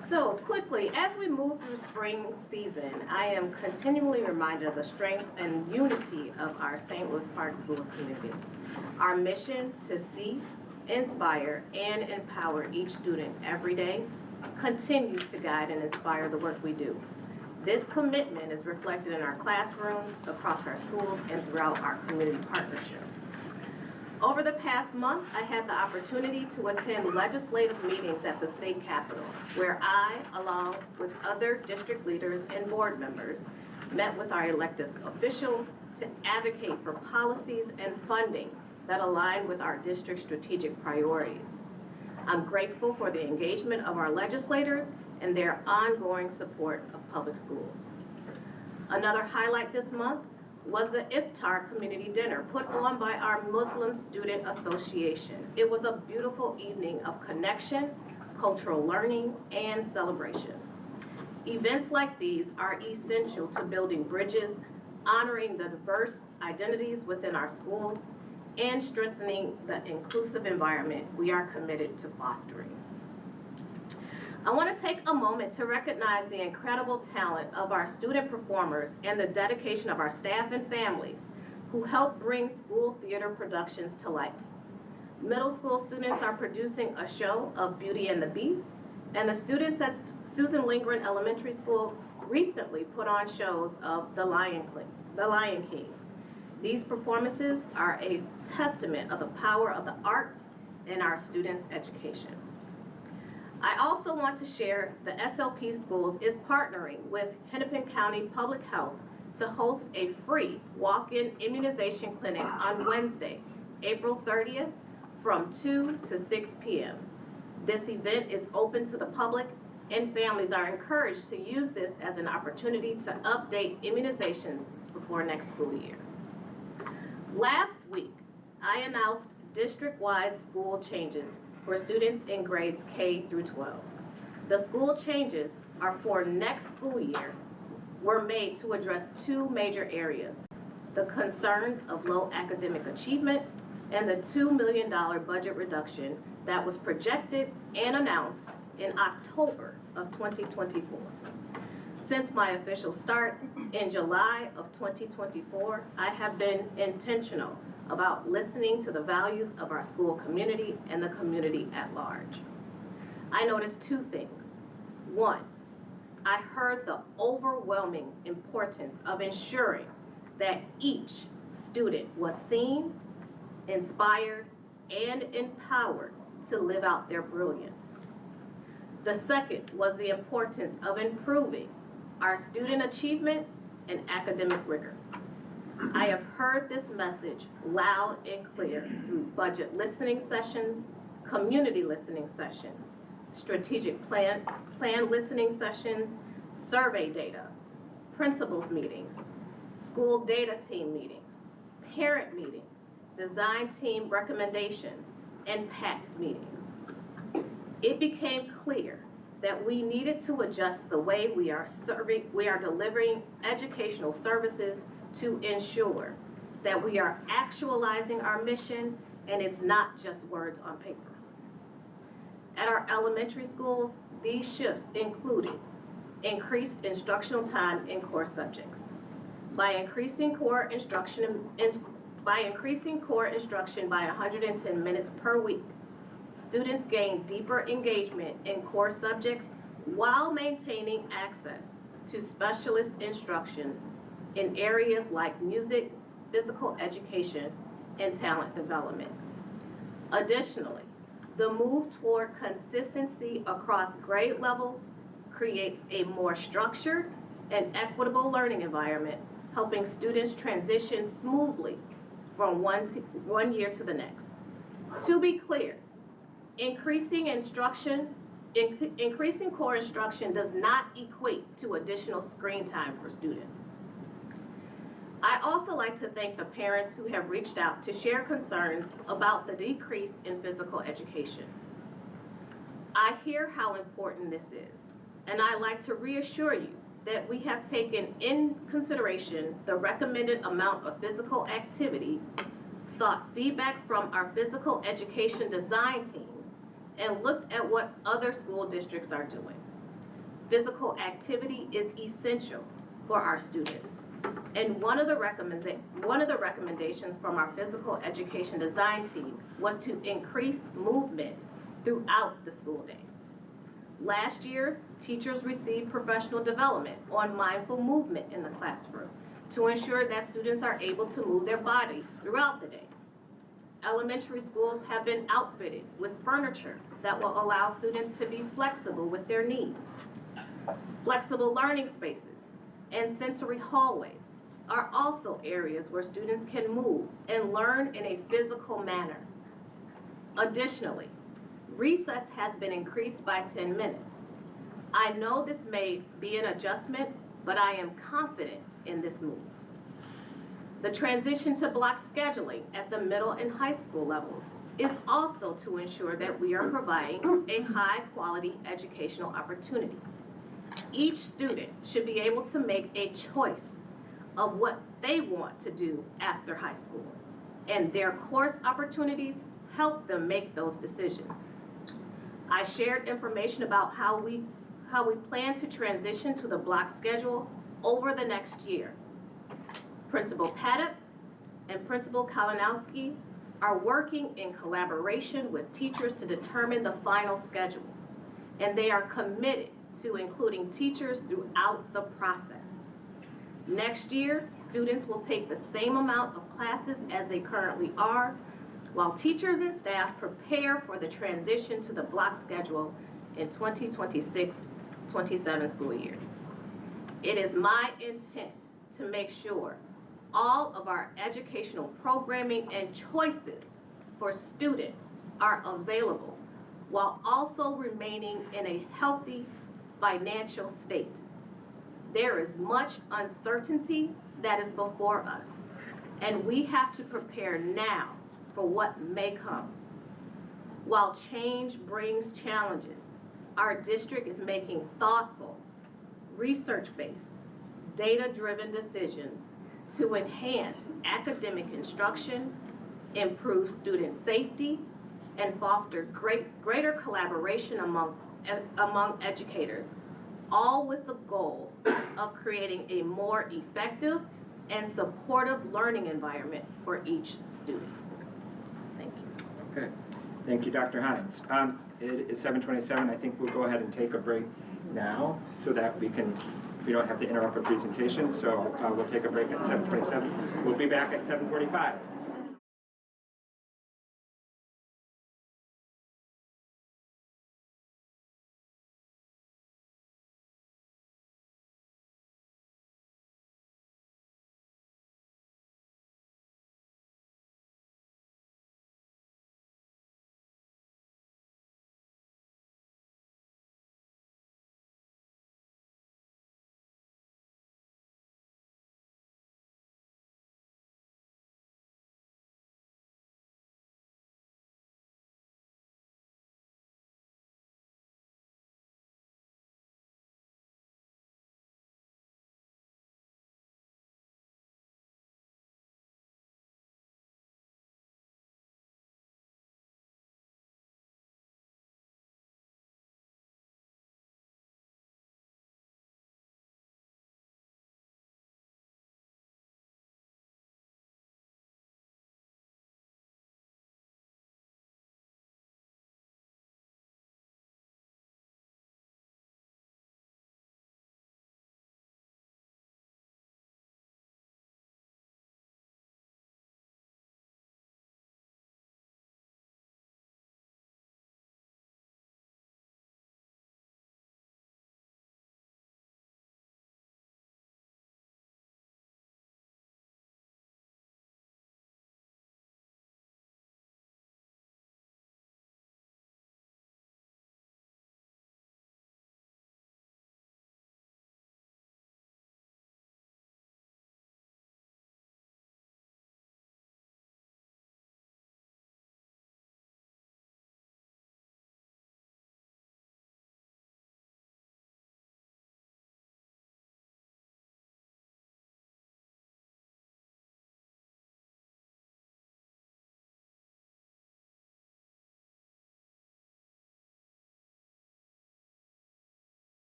So quickly, as we move through spring season, I am continually reminded of the strength and unity of our St. Louis Park Schools community. Our mission to see, inspire, and empower each student every day continues to guide and inspire the work we do. This commitment is reflected in our classrooms, across our schools, and throughout our community partnerships. Over the past month, I had the opportunity to attend legislative meetings at the state capitol, where I, along with other district leaders and board members, met with our elected officials to advocate for policies and funding that align with our district's strategic priorities. I'm grateful for the engagement of our legislators and their ongoing support of public schools. Another highlight this month was the Iftar Community Dinner put on by our Muslim Student Association. It was a beautiful evening of connection, cultural learning, and celebration. Events like these are essential to building bridges, honoring the diverse identities within our schools, and strengthening the inclusive environment we are committed to fostering. I want to take a moment to recognize the incredible talent of our student performers and the dedication of our staff and families who help bring school theater productions to life. Middle school students are producing a show of Beauty and the Beast, and the students at Susan Lindgren Elementary School recently put on shows of The Lion King. These performances are a testament of the power of the arts in our students' education. I also want to share the SLP Schools is partnering with Hennepin County Public Health to host a free walk-in immunization clinic on Wednesday, April 30th from 2 to 6 p.m. This event is open to the public, and families are encouraged to use this as an opportunity to update immunizations before next school year. Last week, I announced district-wide school changes for students in grades K through 12. The school changes are for next school year were made to address two major areas: the concerns of low academic achievement and the $2 million budget reduction that was projected and announced in October of 2024. Since my official start in July of 2024, I have been intentional about listening to the values of our school community and the community at large. I noticed two things. One, I heard the overwhelming importance of ensuring that each student was seen, inspired, and empowered to live out their brilliance. The second was the importance of improving our student achievement and academic rigor. I have heard this message loud and clear through budget listening sessions, community listening sessions, strategic plan listening sessions, survey data, principals meetings, school data team meetings, parent meetings, design team recommendations, and PACT meetings. It became clear that we needed to adjust the way we are delivering educational services to ensure that we are actualizing our mission and it's not just words on paper. At our elementary schools, these shifts included increased instructional time in core subjects. By increasing core instruction by 110 minutes per week, students gain deeper engagement in core subjects while maintaining access to specialist instruction in areas like music, physical education, and talent development. Additionally, the move toward consistency across grade levels creates a more structured and equitable learning environment, helping students transition smoothly from one year to the next. To be clear, increasing core instruction does not equate to additional screen time for students. I also like to thank the parents who have reached out to share concerns about the decrease in physical education. I hear how important this is, and I like to reassure you that we have taken in consideration the recommended amount of physical activity, sought feedback from our physical education design team, and looked at what other school districts are doing. Physical activity is essential for our students. And one of the recommendations from our physical education design team was to increase movement throughout the school day. Last year, teachers received professional development on mindful movement in the classroom to ensure that students are able to move their bodies throughout the day. Elementary schools have been outfitted with furniture that will allow students to be flexible with their needs. Flexible learning spaces and sensory hallways are also areas where students can move and learn in a physical manner. Additionally, recess has been increased by 10 minutes. I know this may be an adjustment, but I am confident in this move. The transition to block scheduling at the middle and high school levels is also to ensure that we are providing a high-quality educational opportunity. Each student should be able to make a choice of what they want to do after high school, and their course opportunities help them make those decisions. I shared information about how we plan to transition to the block schedule over the next year. Principal Paddock and Principal Kalinowski are working in collaboration with teachers to determine the final schedules, and they are committed to including teachers throughout the process. Next year, students will take the same amount of classes as they currently are, while teachers and staff prepare for the transition to the block schedule in 2026-27 school year. It is my intent to make sure all of our educational programming and choices for students are available while also remaining in a healthy financial state. There is much uncertainty that is before us, and we have to prepare now for what may come. While change brings challenges, our district is making thoughtful, research-based, data-driven decisions to enhance academic instruction, improve student safety, and foster greater collaboration among educators, all with the goal of creating a more effective and supportive learning environment for each student. Thank you. Okay, thank you, Dr. Hines. It is 7:27. I think we'll go ahead and take a break now so that we don't have to interrupt a presentation. So we'll take a break at 7:27. We'll be back at 7:45.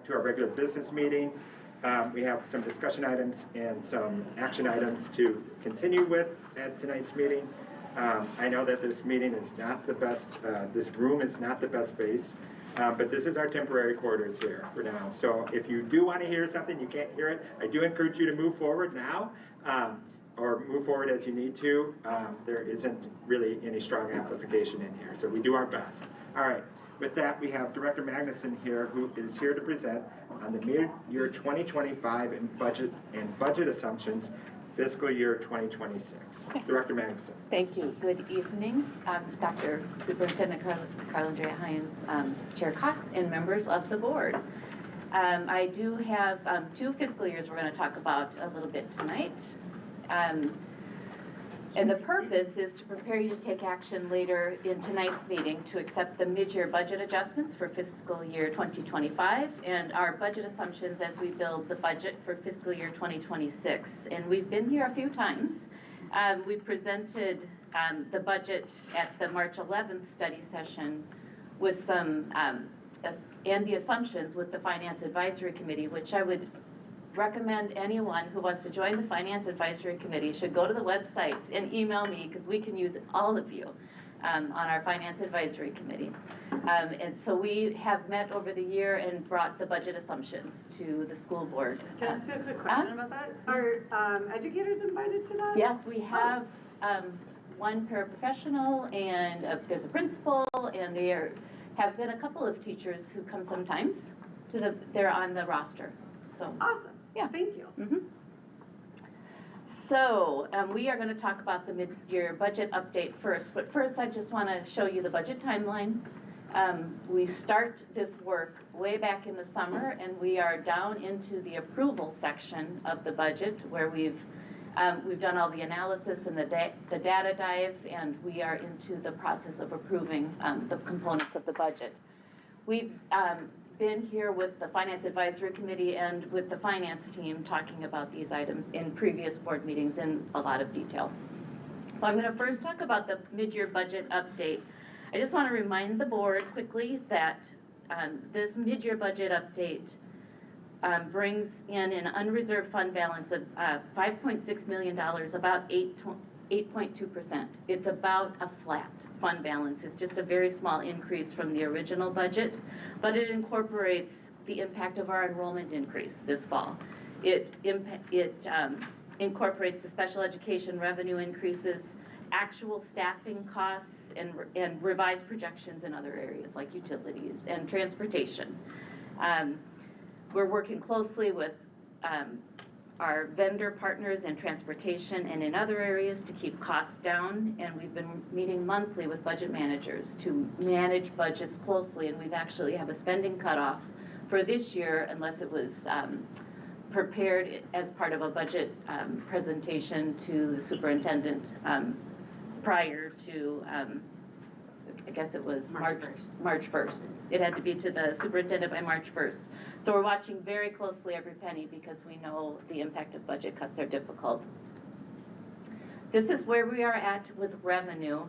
To our regular business meeting. We have some discussion items and some action items to continue with at tonight's meeting. I know that this meeting is not the best, this room is not the best space, but this is our temporary quarters here for now. So if you do want to hear something, you can't hear it, I do encourage you to move forward now, or move forward as you need to. There isn't really any strong amplification in here, so we do our best. All right. With that, we have Director Magnuson here, who is here to present on the mid-year 2025 and budget assumptions, fiscal year 2026. Director Magnuson. Thank you. Good evening, Dr. Superintendent Carlandria Hines, Chair Cox, and members of the board. I do have 2 fiscal years we're going to talk about a little bit tonight. And the purpose is to prepare you to take action later in tonight's meeting to accept the mid-year budget adjustments for fiscal year 2025 and our budget assumptions as we build the budget for fiscal year 2026. And we've been here a few times. We presented the budget at the March 11th study session with some, and the assumptions with the Finance Advisory Committee, which I would recommend anyone who wants to join the Finance Advisory Committee should go to the website and email me, because we can use all of you on our Finance Advisory Committee. And so we have met over the year and brought the budget assumptions to the school board. Can I ask you a quick question about that? Are educators invited to that? Yes, we have one paraprofessional, and there's a principal, and there have been a couple of teachers who come sometimes to they're on the roster. So awesome. Yeah. Thank you. Mm-hmm. So we are going to talk about the mid-year budget update first, but first I just want to show you the budget timeline. We start this work way back in the summer, and we are down into the approval section of the budget, where we've done all the analysis and the data dive, and we are into the process of approving the components of the budget. We've been here with the Finance Advisory Committee and with the finance team talking about these items in previous board meetings in a lot of detail. So I'm going to first talk about the mid-year budget update. I just want to remind the board quickly that this mid-year budget update brings in an unreserved fund balance of $5.6 million, about 8.2%. It's about a flat fund balance. It's just a very small increase from the original budget, but it incorporates the impact of our enrollment increase this fall. It incorporates the special education revenue increases, actual staffing costs, and revised projections in other areas like utilities and transportation. We're working closely with our vendor partners in transportation and in other areas to keep costs down, and we've been meeting monthly with budget managers to manage budgets closely, and we've actually have a spending cutoff for this year unless it was prepared as part of a budget presentation to the superintendent prior to I guess it was March 1st. It had to be to the superintendent by March 1st. So we're watching very closely every penny because we know the impact of budget cuts are difficult. This is where we are at with revenue.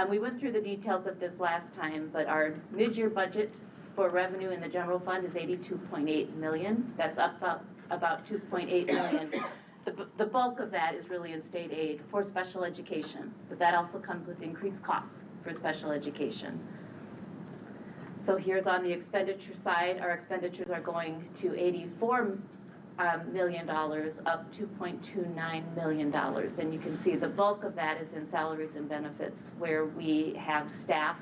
We went through the details of this last time, but our mid-year budget for revenue in the general fund is $82.8 million. That's up about $2.8 million. The bulk of that is really in state aid for special education, but that also comes with increased costs for special education. So here's on the expenditure side, our expenditures are going to $84 million, up $2.29 million. And you can see the bulk of that is in salaries and benefits, where we have staff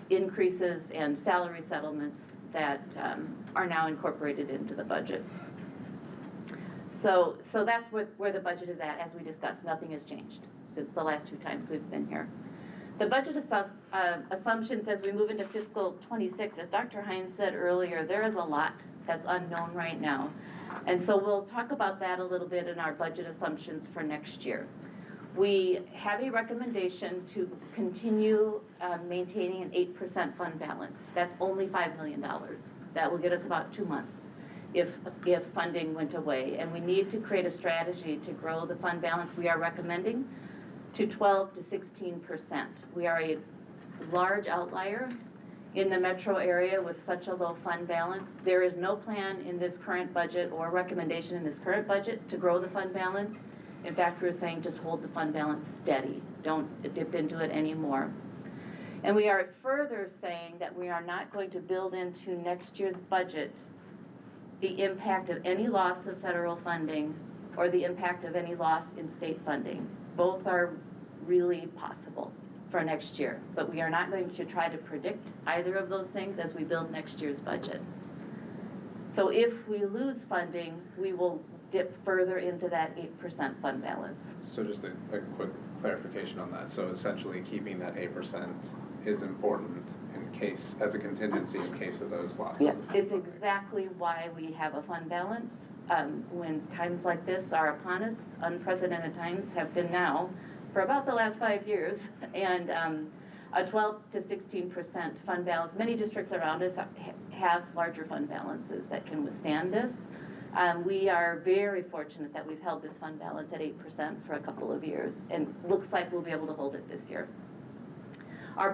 increases and salary settlements that are now incorporated into the budget. So that's where the budget is at. As we discussed, nothing has changed since the last 2 times we've been here. The budget assumptions as we move into fiscal 26, as Dr. Hines said earlier, there is a lot that's unknown right now. And so we'll talk about that a little bit in our budget assumptions for next year. We have a recommendation to continue maintaining an 8% fund balance. That's only $5 million. That will get us about 2 months if funding went away. And we need to create a strategy to grow the fund balance. We are recommending to 12 to 16%. We are a large outlier in the metro area with such a low fund balance. There is no plan in this current budget or recommendation in this current budget to grow the fund balance. In fact, we're saying just hold the fund balance steady. Don't dip into it anymore. And we are further saying that we are not going to build into next year's budget the impact of any loss of federal funding or the impact of any loss in state funding. Both are really possible for next year, but we are not going to try to predict either of those things as we build next year's budget. So if we lose funding, we will dip further into that 8% fund balance. So just a quick clarification on that. So essentially keeping that 8% is important in case, as a contingency in case of those losses. Yes, it's exactly why we have a fund balance. When times like this are upon us, unprecedented times have been now for about the last 5 years, and a 12 to 16% fund balance. Many districts around us have larger fund balances that can withstand this. We are very fortunate that we've held this fund balance at 8% for a couple of years, and looks like we'll be able to hold it this year. Our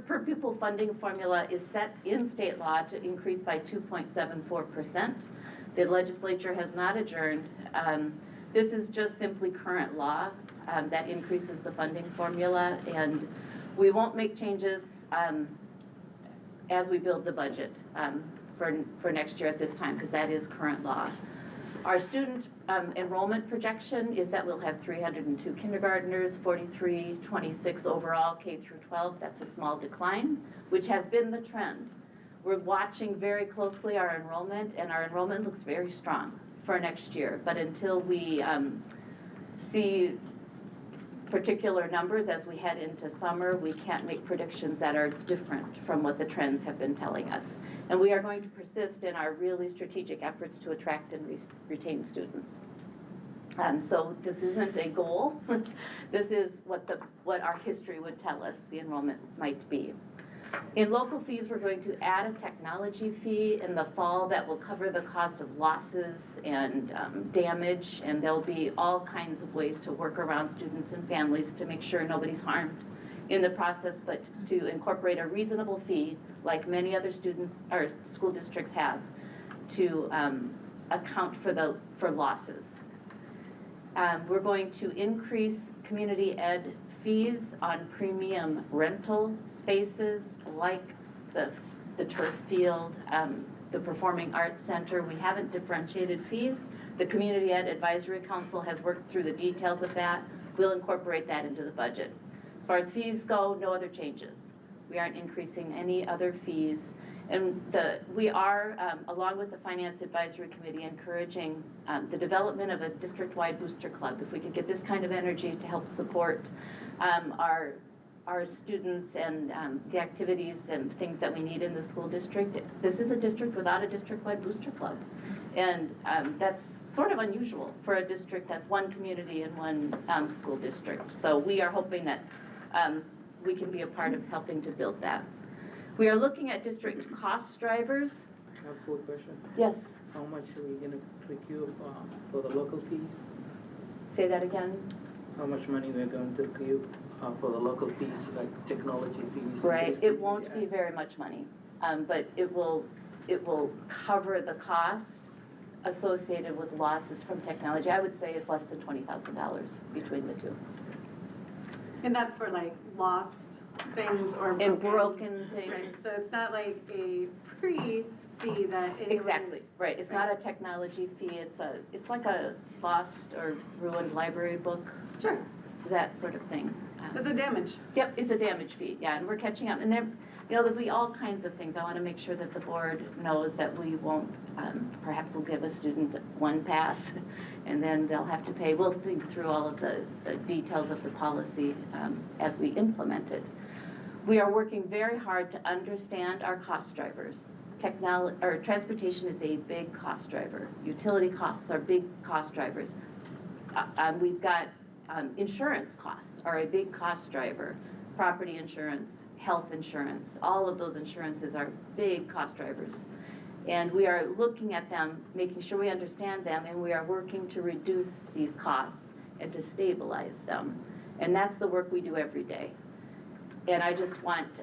per pupil funding formula is set in state law to increase by 2.74%. The legislature has not adjourned. This is just simply current law that increases the funding formula, and we won't make changes as we build the budget for next year at this time, because that is current law. Our student enrollment projection is that we'll have 302 kindergartners, 26 overall K through 12. That's a small decline, which has been the trend. We're watching very closely our enrollment, and our enrollment looks very strong for next year. But until we see particular numbers as we head into summer, we can't make predictions that are different from what the trends have been telling us. And we are going to persist in our really strategic efforts to attract and retain students. So this isn't a goal. This is what our history would tell us the enrollment might be. In local fees, we're going to add a technology fee in the fall that will cover the cost of losses and damage, and there'll be all kinds of ways to work around students and families to make sure nobody's harmed in the process, but to incorporate a reasonable fee like many other students or school districts have to account for losses. We're going to increase community ed fees on premium rental spaces like the turf field, the Performing Arts Center. We haven't differentiated fees. The Community Ed Advisory Council has worked through the details of that. We'll incorporate that into the budget. As far as fees go, no other changes. We aren't increasing any other fees. And we are, along with the Finance Advisory Committee, encouraging the development of a district-wide booster club. If we could get this kind of energy to help support our students and the activities and things that we need in the school district. This is a district without a district-wide booster club. And that's sort of unusual for a district that's one community and one school district. So we are hoping that we can be a part of helping to build that. We are looking at district cost drivers. I have a quick question. Yes. How much are we gonna recoup for the local fees? Say that again. How much money we're going to recoup for the local fees, like technology fees? Right, it won't be very much money, but it will cover the costs associated with losses from technology. I would say it's less than $20,000 between the two. And that's for like lost things or broken. And broken things. Right, so it's not like a pre-fee that anyone Exactly, right. It's not a technology fee. It's like a lost or ruined library book. Sure. That sort of thing. It's a damage. Yep, it's a damage fee, yeah, and we're catching up. And there, there'll be all kinds of things. I want to make sure that the board knows that we won't, perhaps we'll give a student one pass and then they'll have to pay. We'll think through all of the details of the policy as we implement it. We are working very hard to understand our cost drivers. Transportation is a big cost driver. Utility costs are big cost drivers. We've got insurance costs are a big cost driver. Property insurance, health insurance, all of those insurances are big cost drivers. And we are looking at them, making sure we understand them, and we are working to reduce these costs and to stabilize them. And that's the work we do every day. And I just want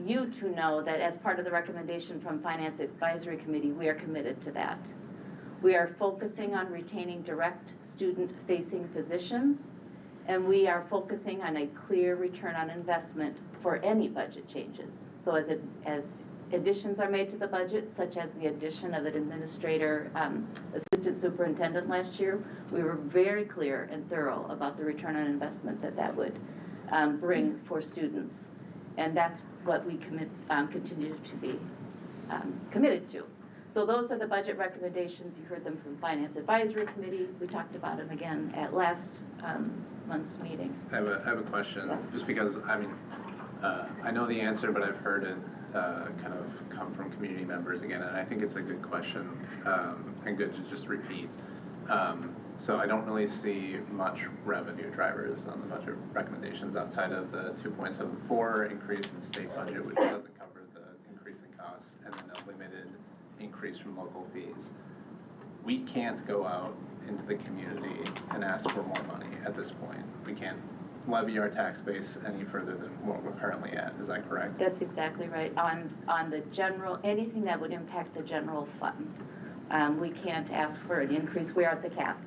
you to know that as part of the recommendation from Finance Advisory Committee, we are committed to that. We are focusing on retaining direct student-facing positions, and we are focusing on a clear return on investment for any budget changes. So as additions are made to the budget, such as the addition of an administrator, assistant superintendent last year, we were very clear and thorough about the return on investment that would bring for students. And that's what we continue to be committed to. So those are the budget recommendations. You heard them from Finance Advisory Committee. We talked about them again at last month's meeting. I have a question, just because, I know the answer, but I've heard it kind of come from community members again, and I think it's a good question, and good to just repeat. So I don't really see much revenue drivers on the budget recommendations outside of the 2.74 increase in state budget, which doesn't cover the increase in costs, and then a limited increase from local fees. We can't go out into the community and ask for more money at this point. We can't levy our tax base any further than what we're currently at. Is that correct? That's exactly right. On the general, anything that would impact the general fund, we can't ask for an increase. We are at the cap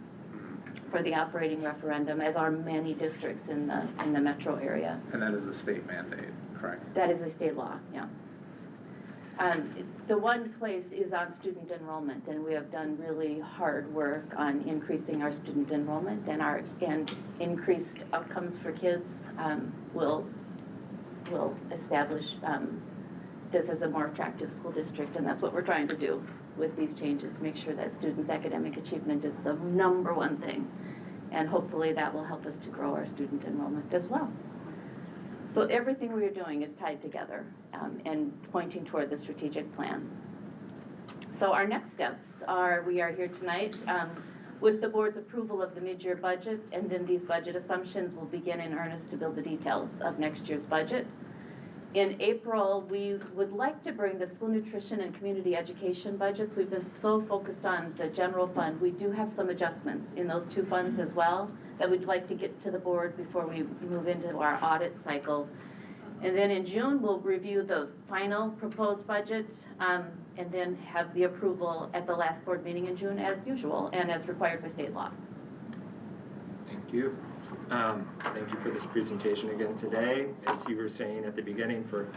for the operating referendum, as are many districts in the metro area. And that is a state mandate, correct? That is a state law, yeah. The one place is on student enrollment, and we have done really hard work on increasing our student enrollment, and increased outcomes for kids will establish this as a more attractive school district, and that's what we're trying to do with these changes, make sure that students' academic achievement is the number one thing, and hopefully that will help us to grow our student enrollment as well. So everything we are doing is tied together and pointing toward the strategic plan. So our next steps are, we are here tonight with the board's approval of the mid-year budget, and then these budget assumptions will begin in earnest to build the details of next year's budget. In April, we would like to bring the school nutrition and community education budgets. We've been so focused on the general fund. We do have some adjustments in those two funds as well that we'd like to get to the board before we move into our audit cycle. And then in June, we'll review the final proposed budget and then have the approval at the last board meeting in June as usual and as required by state law. Thank you. Thank you for this presentation again today. As you were saying at the beginning, for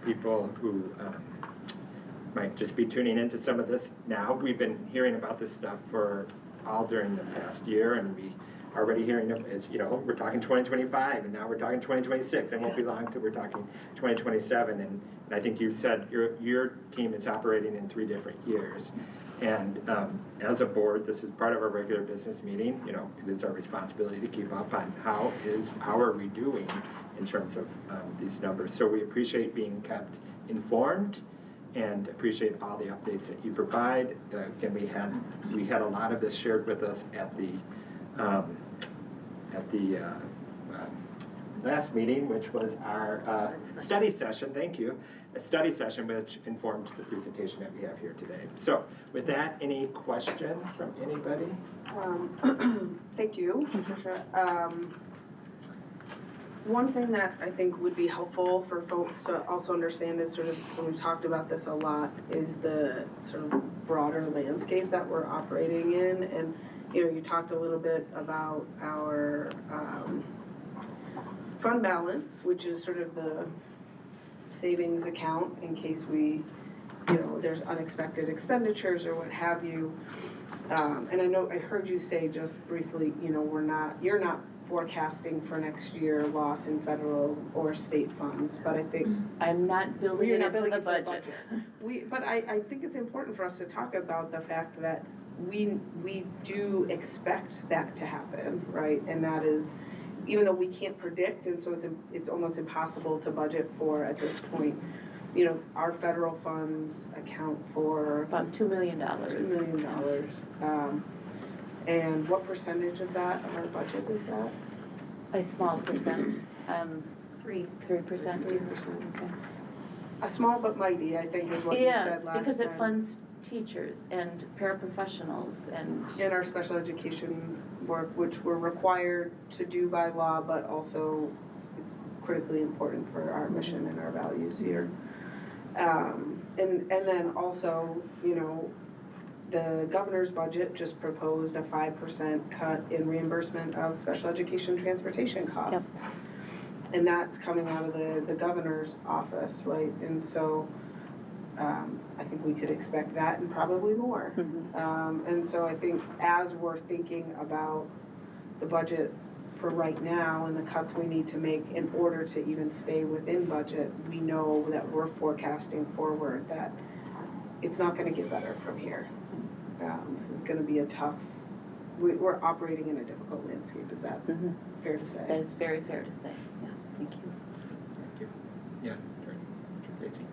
people who might just be tuning into some of this now, we've been hearing about this stuff for all during the past year, and we already hearing them as, you know, we're talking 2025, and now we're talking 2026, and won't be long till we're talking 2027. And I think you said your team is operating in 3 different years. And as a board, this is part of our regular business meeting. You know, it is our responsibility to keep up on how are we doing in terms of these numbers. So we appreciate being kept informed and appreciate all the updates that you provide. Again, we had a lot of this shared with us at the last meeting, which was our study session. Thank you. A study session which informed the presentation that we have here today. So with that, any questions from anybody? Thank you, Patricia. One thing that I think would be helpful for folks to also understand is sort of, when we've talked about this a lot, is the sort of broader landscape that we're operating in. And you know, you talked a little bit about our fund balance, which is sort of the savings account in case we, you know, there's unexpected expenditures or what have you. And I know I heard you say just briefly, you know, you're not forecasting for next year loss in federal or state funds, but I think I'm not building it into the budget. But I think it's important for us to talk about the fact that we do expect that to happen, right? And that is, even though we can't predict, and so it's almost impossible to budget for at this point, you know, our federal funds account for about $2 million. $2 million. And what percentage of that of our budget is that? A small percent. 3%. 3%. Okay. A small but mighty, I think, is what you said last time. Yes, because it funds teachers and paraprofessionals and our special education work, which we're required to do by law, but also it's critically important for our mission and our values here. And then also, you know, the governor's budget just proposed a 5% cut in reimbursement of special education transportation costs. Yep. And that's coming out of the governor's office, right? And so I think we could expect that and probably more. And so I think as we're thinking about the budget for right now and the cuts we need to make in order to even stay within budget, we know that we're forecasting forward that it's not gonna get better from here. This is gonna be a tough, we're operating in a difficult landscape. Is that fair to say? That is very fair to say, yes, thank you. Thank you. Yeah, Tracy.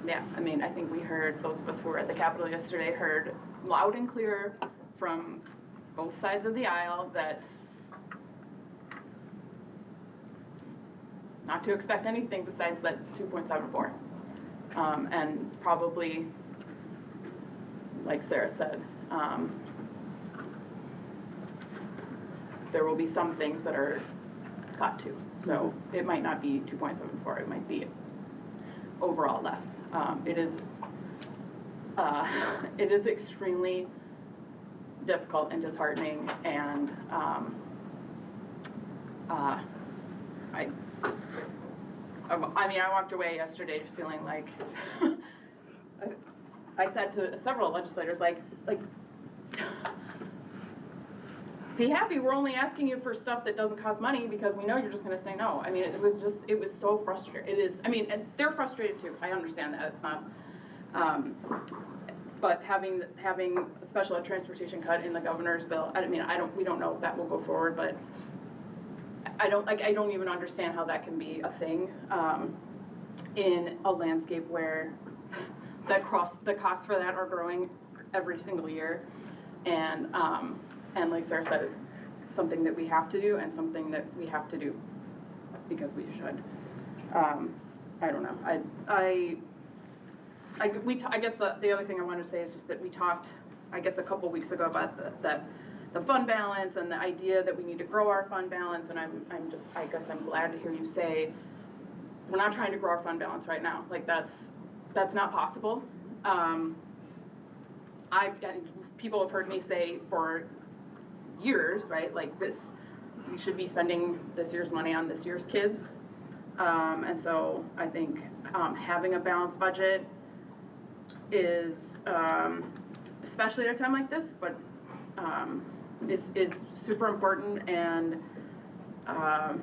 Yeah, I mean, I think we heard, those of us who were at the Capitol yesterday heard loud and clear from both sides of the aisle that not to expect anything besides that 2.74. And probably, like Sarah said, there will be some things that are cut to. So it might not be 2.74, it might be overall less. It is extremely difficult and disheartening, and I mean, I walked away yesterday feeling like I said to several legislators, like, be happy, we're only asking you for stuff that doesn't cost money because we know you're just gonna say no. I mean, it was so frustrating. It is, I mean, and they're frustrated too, I understand that, it's not, but having a special ed transportation cut in the governor's bill, I mean, we don't know if that will go forward, but I don't even understand how that can be a thing, in a landscape where the costs for that are growing every single year. And like Sarah said, it's something that we have to do and something that we have to do because we should. I don't know. I guess the other thing I wanted to say is just that we talked, I guess, a couple weeks ago about the fund balance and the idea that we need to grow our fund balance, and I guess I'm glad to hear you say we're not trying to grow our fund balance right now. Like that's not possible. And people have heard me say for years, right, like this, we should be spending this year's money on this year's kids. And so I think having a balanced budget is, especially at a time like this, but is super important, and I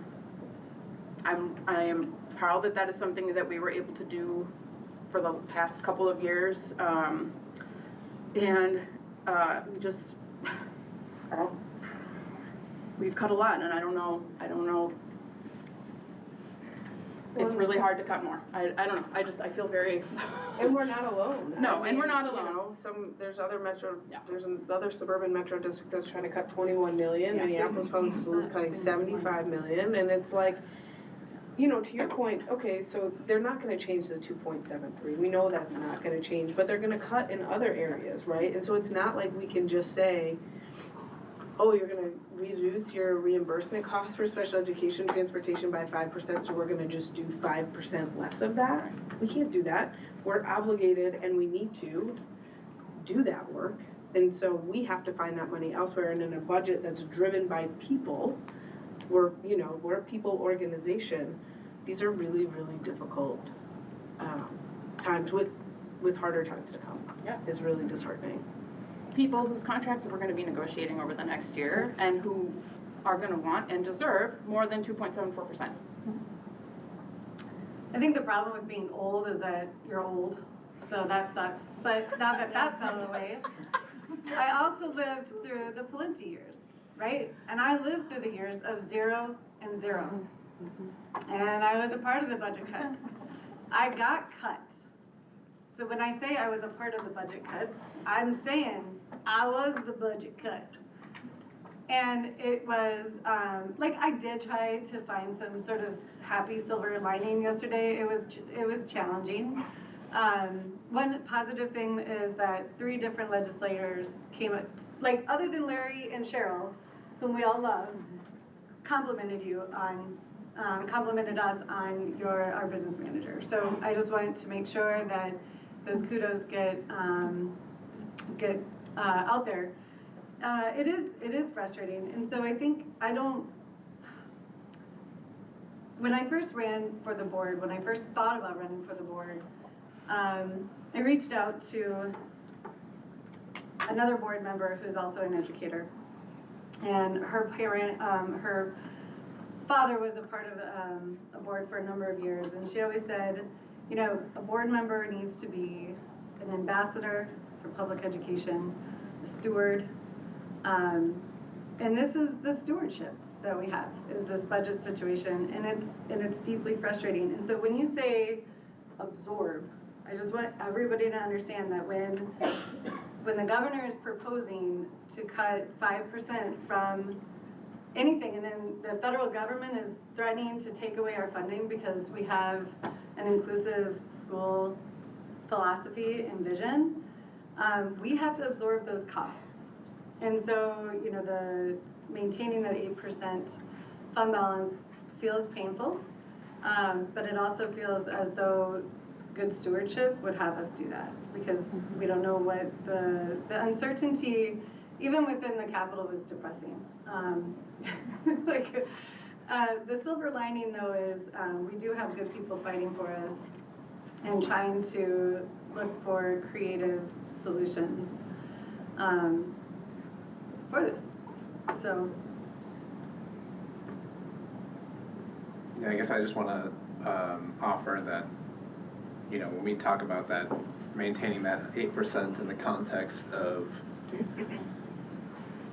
am proud that is something that we were able to do for the past couple of years, and we just, we've cut a lot, and I don't know. It's really hard to cut more. I don't know. I feel very. And we're not alone. No, and we're not alone. You know, there's another suburban metro district that's trying to cut 21 million. Yeah, Minneapolis Public Schools cutting 75 million, and it's like, you know, to your point, okay, so they're not gonna change the 2.73. We know that's not gonna change, but they're gonna cut in other areas, right? And so it's not like we can just say, oh, you're gonna reduce your reimbursement costs for special education transportation by 5%, so we're gonna just do 5% less of that. We can't do that. We're obligated and we need to do that work. And so we have to find that money elsewhere, and in a budget that's driven by people, we're a people organization. These are really, really difficult times with harder times to come. Yeah. It's really disheartening. People whose contracts we're going to be negotiating over the next year and who are going to want and deserve more than 2.74%. I think the problem with being old is that you're old, so that sucks. But now that that's out of the way, I also lived through the Palenti years, right? And I lived through the years of 0 and 0. And I was a part of the budget cuts. I got cut. So when I say I was a part of the budget cuts, I'm saying I was the budget cut. And it was, like, I did try to find some sort of happy silver lining yesterday. It was challenging. One positive thing is that 3 different legislators came up, like, other than Larry and Cheryl, whom we all love, complimented us on our business manager. So I just wanted to make sure that those kudos get out there. It is frustrating, and so I think when I first ran for the board, when I first thought about running for the board, I reached out to another board member who's also an educator, and her father was a part of a board for a number of years, and she always said, you know, a board member needs to be an ambassador for public education, a steward, and this is the stewardship that we have, is this budget situation, and it's deeply frustrating. And so when you say absorb, I just want everybody to understand that when the governor is proposing to cut 5% from anything, and then the federal government is threatening to take away our funding because we have an inclusive school philosophy and vision, we have to absorb those costs. And so, you know, maintaining that 8% fund balance feels painful, but it also feels as though good stewardship would have us do that, because we don't know what the uncertainty, even within the Capitol, was depressing. The silver lining, though, is we do have good people fighting for us and trying to look for creative solutions for this. So. Yeah, I guess I just want to offer that, you know, when we talk about that, maintaining that 8% in the context of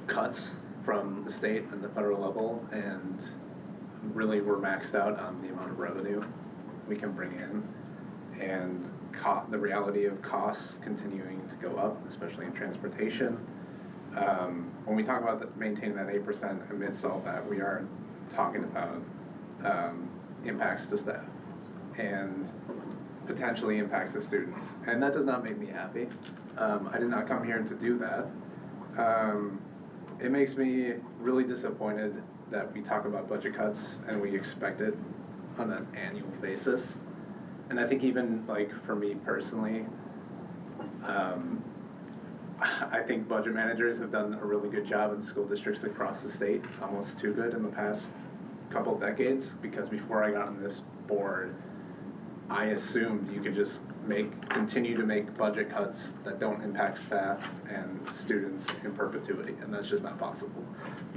cuts from the state and the federal level, and really we're maxed out on the amount of revenue we can bring in, and the reality of costs continuing to go up, especially in transportation. When we talk about maintaining that 8% amidst all that, we are talking about impacts to staff and potentially impacts to students. And that does not make me happy. I did not come here to do that. It makes me really disappointed that we talk about budget cuts and we expect it on an annual basis. And I think even like for me personally, I think budget managers have done a really good job in school districts across the state, almost too good in the past couple decades, because before I got on this board, I assumed you could just continue to make budget cuts that don't impact staff and students in perpetuity, and that's just not possible.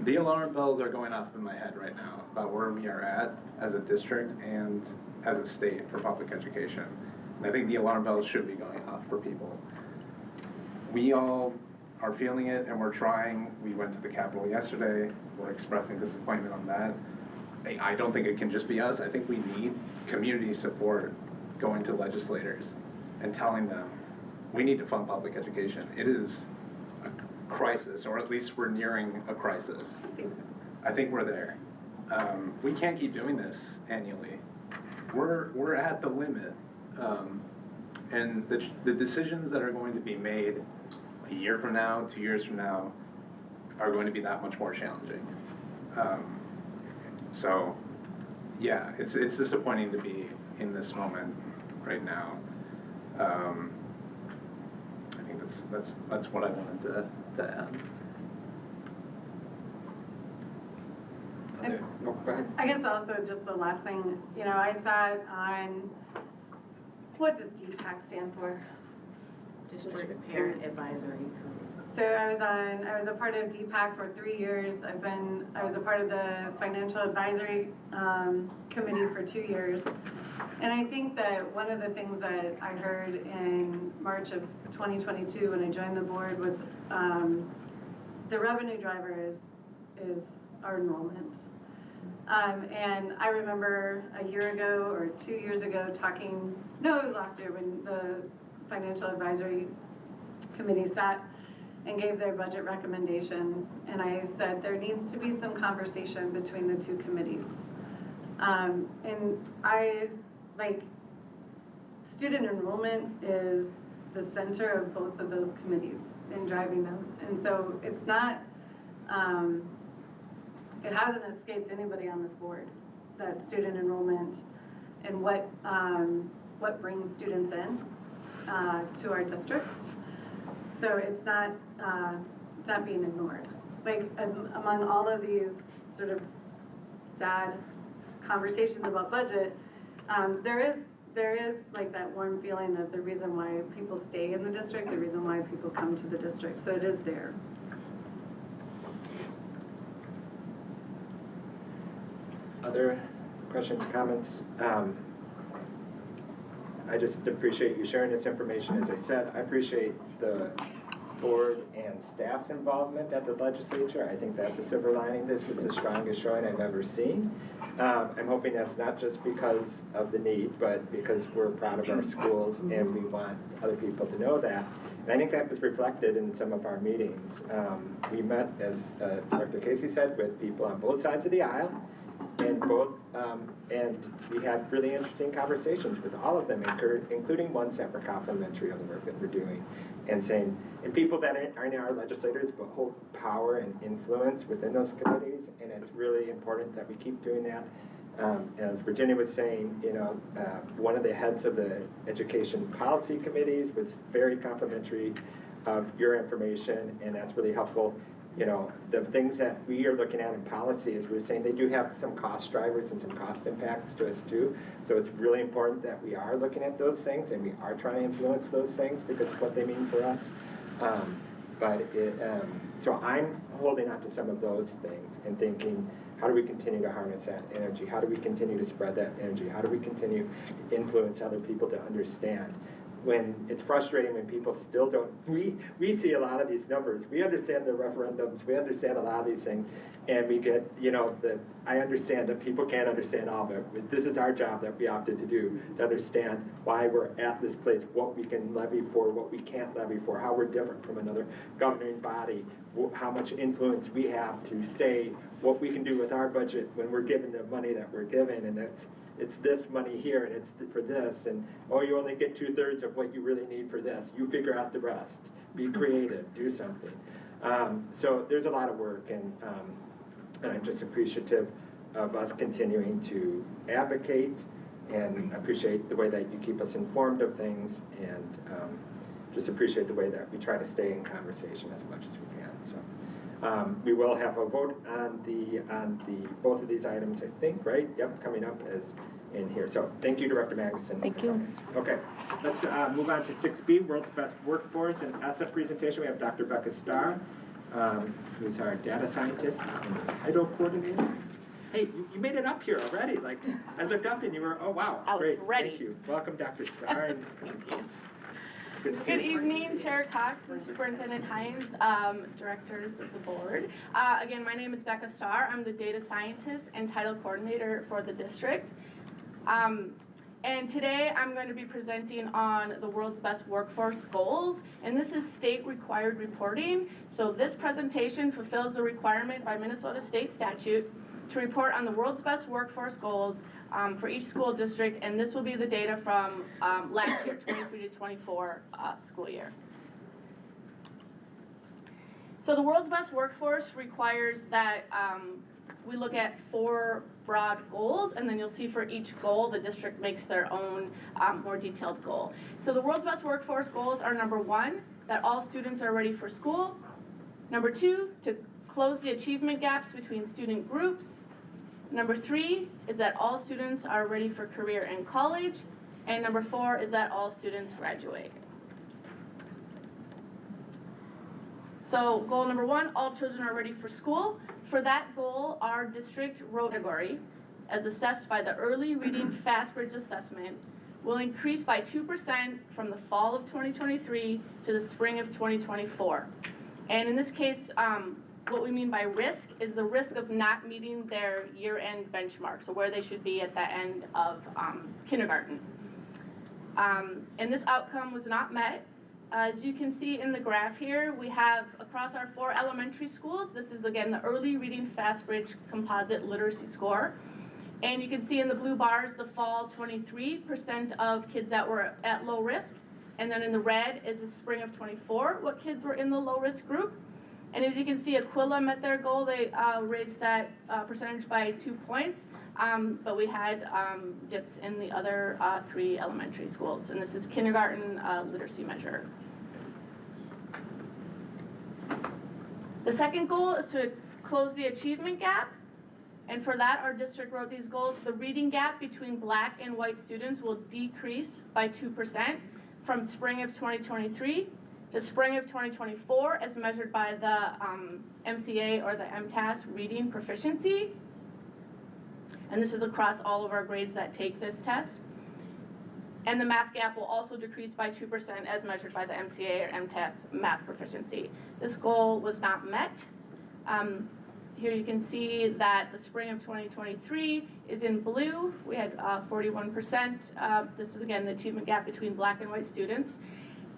The alarm bells are going off in my head right now about where we are at as a district and as a state for public education. And I think the alarm bells should be going off for people. We all are feeling it and we're trying. We went to the Capitol yesterday. We're expressing disappointment on that. I don't think it can just be us. I think we need community support going to legislators and telling them we need to fund public education. It is a crisis, or at least we're nearing a crisis. I think we're there. We can't keep doing this annually. We're at the limit. And the decisions that are going to be made a year from now, 2 years from now, are going to be that much more challenging. So, yeah, it's disappointing to be in this moment right now. I think that's what I wanted to add. Go ahead. I guess also just the last thing, you know, I sat on, what does DPAC stand for? District Parent Advisory Committee. So I was a part of DPAC for 3 years. I was a part of the Financial Advisory Committee for 2 years. And I think that one of the things that I heard in March of 2022 when I joined the board was the revenue driver is our enrollment. And I remember a year ago or 2 years ago it was last year when the Financial Advisory Committee sat and gave their budget recommendations, and I said there needs to be some conversation between the two committees. And student enrollment is the center of both of those committees in driving those. And so it's not, it hasn't escaped anybody on this board, that student enrollment and what brings students in to our district. So it's not being ignored. Like among all of these sort of sad conversations about budget, there is like that warm feeling of the reason why people stay in the district, the reason why people come to the district. So it is there. Other questions, comments? I just appreciate you sharing this information. As I said, I appreciate the board and staff's involvement at the legislature. I think that's a silver lining. This was the strongest showing I've ever seen. I'm hoping that's not just because of the need, but because we're proud of our schools and we want other people to know that. And I think that was reflected in some of our meetings. We met, as Director Casey said, with people on both sides of the aisle, and we had really interesting conversations with all of them, including ones that were complimentary of the work that we're doing, and saying, and people that aren't our legislators but hold power and influence within those committees, and it's really important that we keep doing that. As Virginia was saying, you know, one of the heads of the education policy committees was very complimentary of your information, and that's really helpful. You know, the things that we are looking at in policy, is we're saying they do have some cost drivers and some cost impacts to us too. So it's really important that we are looking at those things and we are trying to influence those things because of what they mean for us. So I'm holding on to some of those things and thinking, how do we continue to harness that energy? How do we continue to spread that energy? How do we continue to influence other people to understand? When it's frustrating when people still don't, we see a lot of these numbers. We understand the referendums, we understand a lot of these things, and we get, you know, I understand that people can't understand all of it. This is our job that we opted to do, to understand why we're at this place, what we can levy for, what we can't levy for, how we're different from another governing body, how much influence we have to say what we can do with our budget when we're given the money that we're given, and it's this money here, and it's for this, and oh, you only get 2/3 of what you really need for this. You figure out the rest. Be creative. Do something. So there's a lot of work, and I'm just appreciative of us continuing to advocate, and appreciate the way that you keep us informed of things, and just appreciate the way that we try to stay in conversation as much as we can. So. We will have a vote on both of these items, I think, right? Yep, coming up as in here. So thank you, Director Magnuson. Thank you. Okay, let's move on to 6B, World's Best Workforce, and ESSA presentation. We have Dr. Becca Starr, who's our data scientist and title coordinator. Hey, you made it up here already. Like, I looked up and you were, oh wow, great. Ready. Thank you. Welcome, Dr. Starr. And Thank you. Good evening, Chair Cox and Superintendent Hines, directors of the board. Again, my name is Becca Starr. I'm the data scientist and title coordinator for the district. And today I'm going to be presenting on the world's best workforce goals, and this is state required reporting. So this presentation fulfills the requirement by Minnesota state statute to report on the world's best workforce goals for each school district, and this will be the data from last year, 23 to 24 school year. So the world's best workforce requires that we look at 4 broad goals, and then you'll see for each goal the district makes their own more detailed goal. So the world's best workforce goals are: number 1, that all students are ready for school; number 2, to close the achievement gaps between student groups; number 3 is that all students are ready for career and college; and number 4 is that all students graduate. So goal number 1, all children are ready for school. For that goal, our district category, as assessed by the Early Reading Fastbridge Assessment, will increase by 2% from the fall of 2023 to the spring of 2024. And in this case, what we mean by risk is the risk of not meeting their year-end benchmark, so where they should be at the end of kindergarten. And this outcome was not met. As you can see in the graph here, we have across our 4 elementary schools, this is again the Early Reading Fastbridge Composite Literacy Score. And you can see in the blue bars the fall 23% of kids that were at low risk. And then in the red is the spring of 24, what kids were in the low risk group. And as you can see, Aquila met their goal. They raised that percentage by 2 points, but we had dips in the other 3 elementary schools. And this is kindergarten literacy measure. The second goal is to close the achievement gap. And for that, our district wrote these goals. The reading gap between Black and white students will decrease by 2% from spring of 2023 to spring of 2024 as measured by the MCA or the MTAS reading proficiency. And this is across all of our grades that take this test. And the math gap will also decrease by 2% as measured by the MCA or MTAS math proficiency. This goal was not met. Here you can see that the spring of 2023 is in blue. We had 41%. This is again the achievement gap between Black and white students.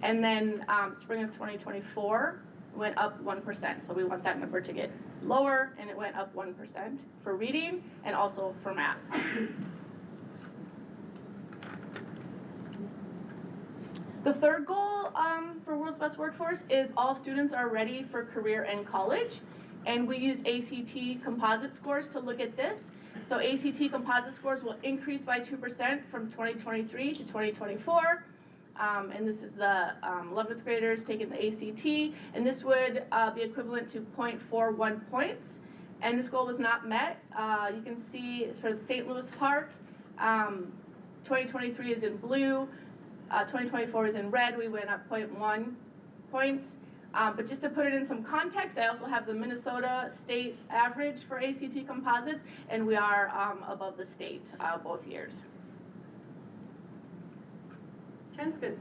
And then spring of 2024 went up 1%. So we want that number to get lower, and it went up 1% for reading and also for math. The third goal for World's Best Workforce is all students are ready for career and college. And we use ACT composite scores to look at this. So ACT composite scores will increase by 2% from 2023 to 2024. And this is the 11th graders taking the ACT. And this would be equivalent to 0.41 points. And this goal was not met. You can see for St. Louis Park, 2023 is in blue. 2024 is in red. We went up 0.1 points. But just to put it in some context, I also have the Minnesota state average for ACT composites, and we are above the state both years. Can I ask a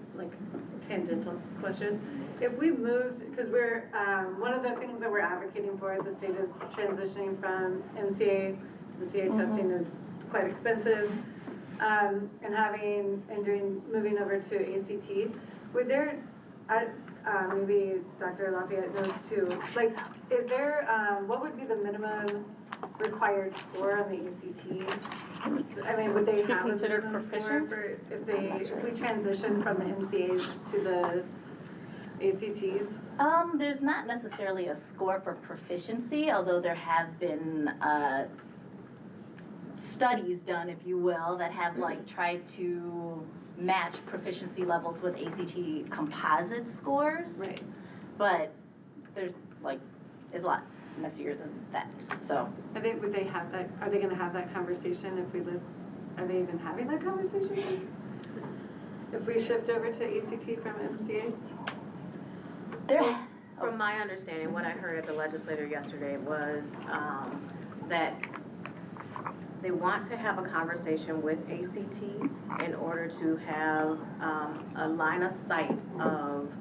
tangential question? If we moved, because we're one of the things that we're advocating for, the state is transitioning from MCA. MCA testing is quite expensive, and moving over to ACT. Would there, maybe Dr. Lafayette knows too. Is there what would be the minimum required score on the ACT? I mean, would they have considered a minimum proficient? score if we transition from the MCAs to the ACTs? There's not necessarily a score for proficiency, although there have been studies done, if you will, that have tried to match proficiency levels with ACT composite scores. Right. But there's is a lot messier than that. So Would they have that? Are they going to have that conversation if we list? Are they even having that conversation? If we shift over to ACT from MCAs? So, from my understanding, what I heard at the legislature yesterday was that they want to have a conversation with ACT in order to have a line of sight of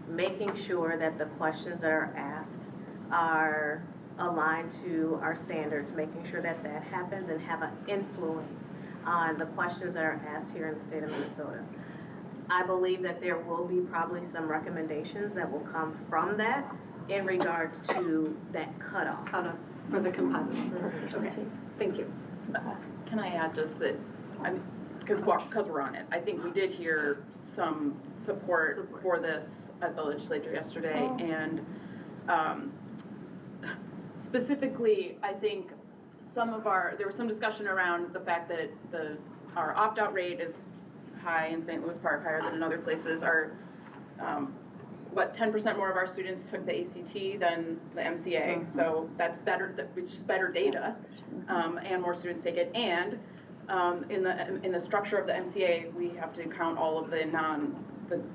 making sure that the questions that are asked are aligned to our standards, making sure that that happens and have an influence on the questions that are asked here in the state of Minnesota. I believe that there will be probably some recommendations that will come from that in regards to that cutoff. For the composites. Okay, thank you. Can I add just that, because we're on it, I think we did hear some support for this at the legislature yesterday, and specifically, I think there was some discussion around the fact that our opt-out rate is high in St. Louis Park, higher than in other places. 10% more of our students took the ACT than the MCA, so that's better. It's just better data, and more students take it. And in the structure of the MCA, we have to count all of the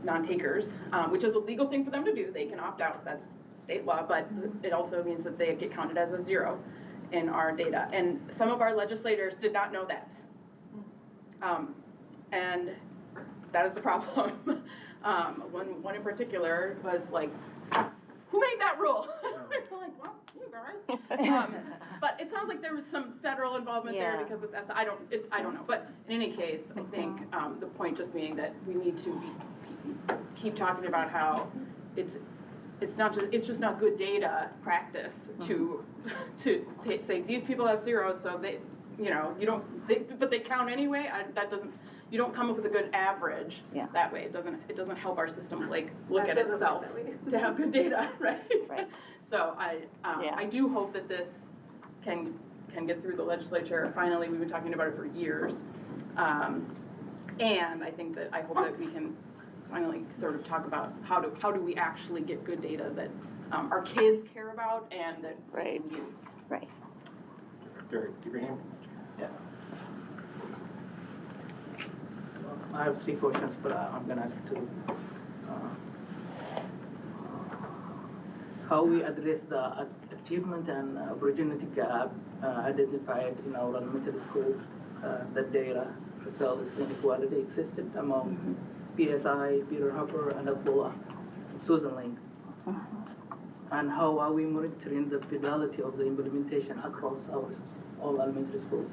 non-takers, which is a legal thing for them to do. They can opt out. That's state law, but it also means that they get counted as a zero in our data. And some of our legislators did not know that, and that is a problem. One in particular was like, who made that rule? We're like, well, you guys. But it sounds like there was some federal involvement there because it's I don't know. But in any case, I think the point just being that we need to keep talking about how it's just not good data practice to say these people have zeros, so they but they count anyway. That doesn't. you don't come up with a good average Yeah. that way. It doesn't help our system like look That at doesn't itself work that way. to have good data, right? Right. So Yeah. I do hope that this can get through the legislature. Finally, we've been talking about it for years. And I hope that we can finally sort of talk about how do we actually get good data that our kids care about and that we can use. Right. Director Ibrahim? Yeah. I have 3 questions, but I'm gonna ask 2. How we address the achievement and opportunity gap identified in our elementary schools, that data reveals inequality existed among PSI, Peter Hopper, and Aquila, Susan Link. And how are we monitoring the fidelity of the implementation across all elementary schools?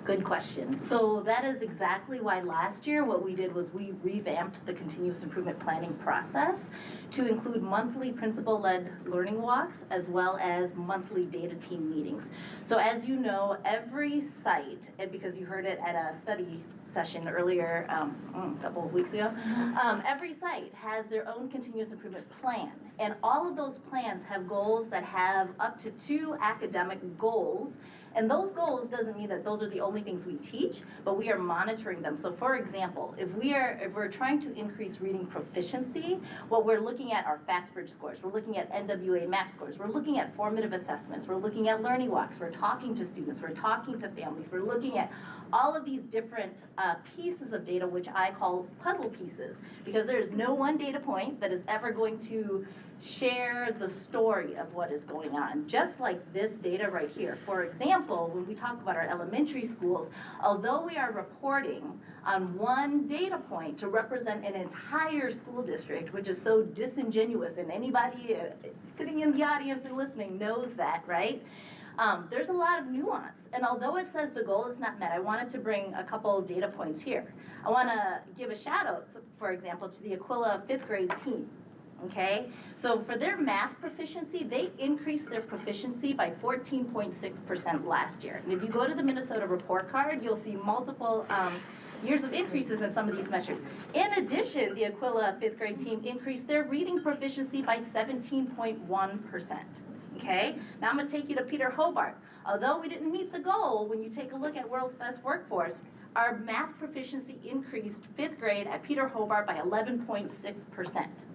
Good question. So that is exactly why last year what we did was we revamped the continuous improvement planning process to include monthly principal-led learning walks as well as monthly data team meetings. So as you know, every site, and because you heard it at a study session earlier, a couple of weeks ago, every site has their own continuous improvement plan. And all of those plans have goals that have up to 2 academic goals. And those goals doesn't mean that those are the only things we teach, but we are monitoring them. So for example, if we're trying to increase reading proficiency, what we're looking at are FastBridge scores, we're looking at NWA MAP scores, we're looking at formative assessments, we're looking at learning walks, we're talking to students, we're talking to families, we're looking at all of these different pieces of data, which I call puzzle pieces, because there is no one data point that is ever going to share the story of what is going on, just like this data right here. For example, when we talk about our elementary schools, although we are reporting on one data point to represent an entire school district, which is so disingenuous, and anybody sitting in the audience and listening knows that, right? There's a lot of nuance, and although it says the goal is not met, I wanted to bring a couple data points here. I want to give a shout out, for example, to the Aquila 5th grade team. Okay, so for their math proficiency, they increased their proficiency by 14.6% last year. And if you go to the Minnesota report card, you'll see multiple years of increases in some of these metrics. In addition, the Aquila 5th grade team increased their reading proficiency by 17.1%. Okay, now I'm going to take you to Peter Hobart. Although we didn't meet the goal, when you take a look at World's Best Workforce, our math proficiency increased 5th grade at Peter Hobart by 11.6%.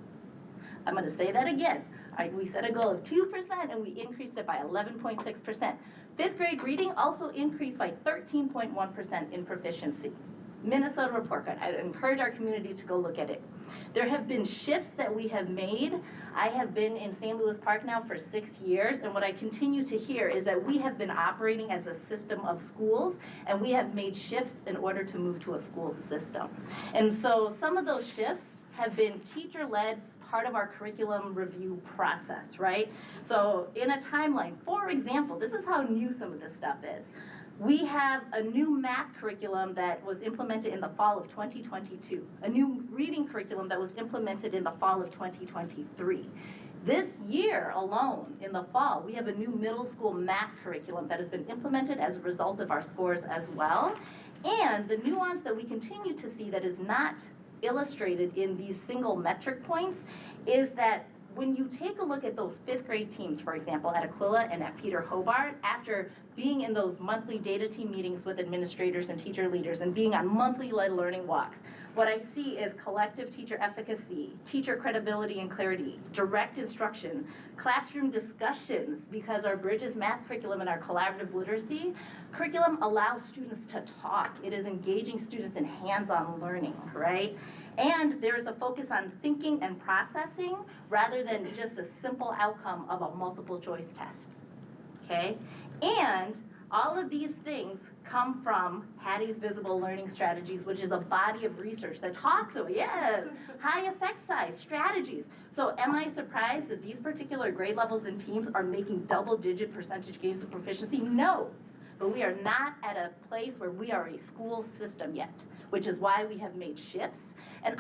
I'm going to say that again. We set a goal of 2% and we increased it by 11.6%. 5th grade reading also increased by 13.1% in proficiency. Minnesota report card. I encourage our community to go look at it. There have been shifts that we have made. I have been in St. Louis Park now for 6 years, and what I continue to hear is that we have been operating as a system of schools, and we have made shifts in order to move to a school system. And so some of those shifts have been teacher-led, part of our curriculum review process, right? So in a timeline, for example, this is how new some of this stuff is. We have a new math curriculum that was implemented in the fall of 2022, a new reading curriculum that was implemented in the fall of 2023. This year alone, in the fall, we have a new middle school math curriculum that has been implemented as a result of our scores as well. And the nuance that we continue to see that is not illustrated in these single metric points is that when you take a look at those 5th grade teams, for example, at Aquila and at Peter Hobart, after being in those monthly data team meetings with administrators and teacher leaders and being on monthly led learning walks, what I see is collective teacher efficacy, teacher credibility and clarity, direct instruction, classroom discussions, because our Bridges math curriculum and our collaborative literacy curriculum allows students to talk. It is engaging students in hands-on learning, right? And there is a focus on thinking and processing rather than just a simple outcome of a multiple choice test, okay? And all of these things come from Hattie's Visible Learning Strategies, which is a body of research that talks about, yes, high effect size strategies. So am I surprised that these particular grade levels and teams are making double-digit percentage gains of proficiency? No. But we are not at a place where we are a school system yet, which is why we have made shifts. And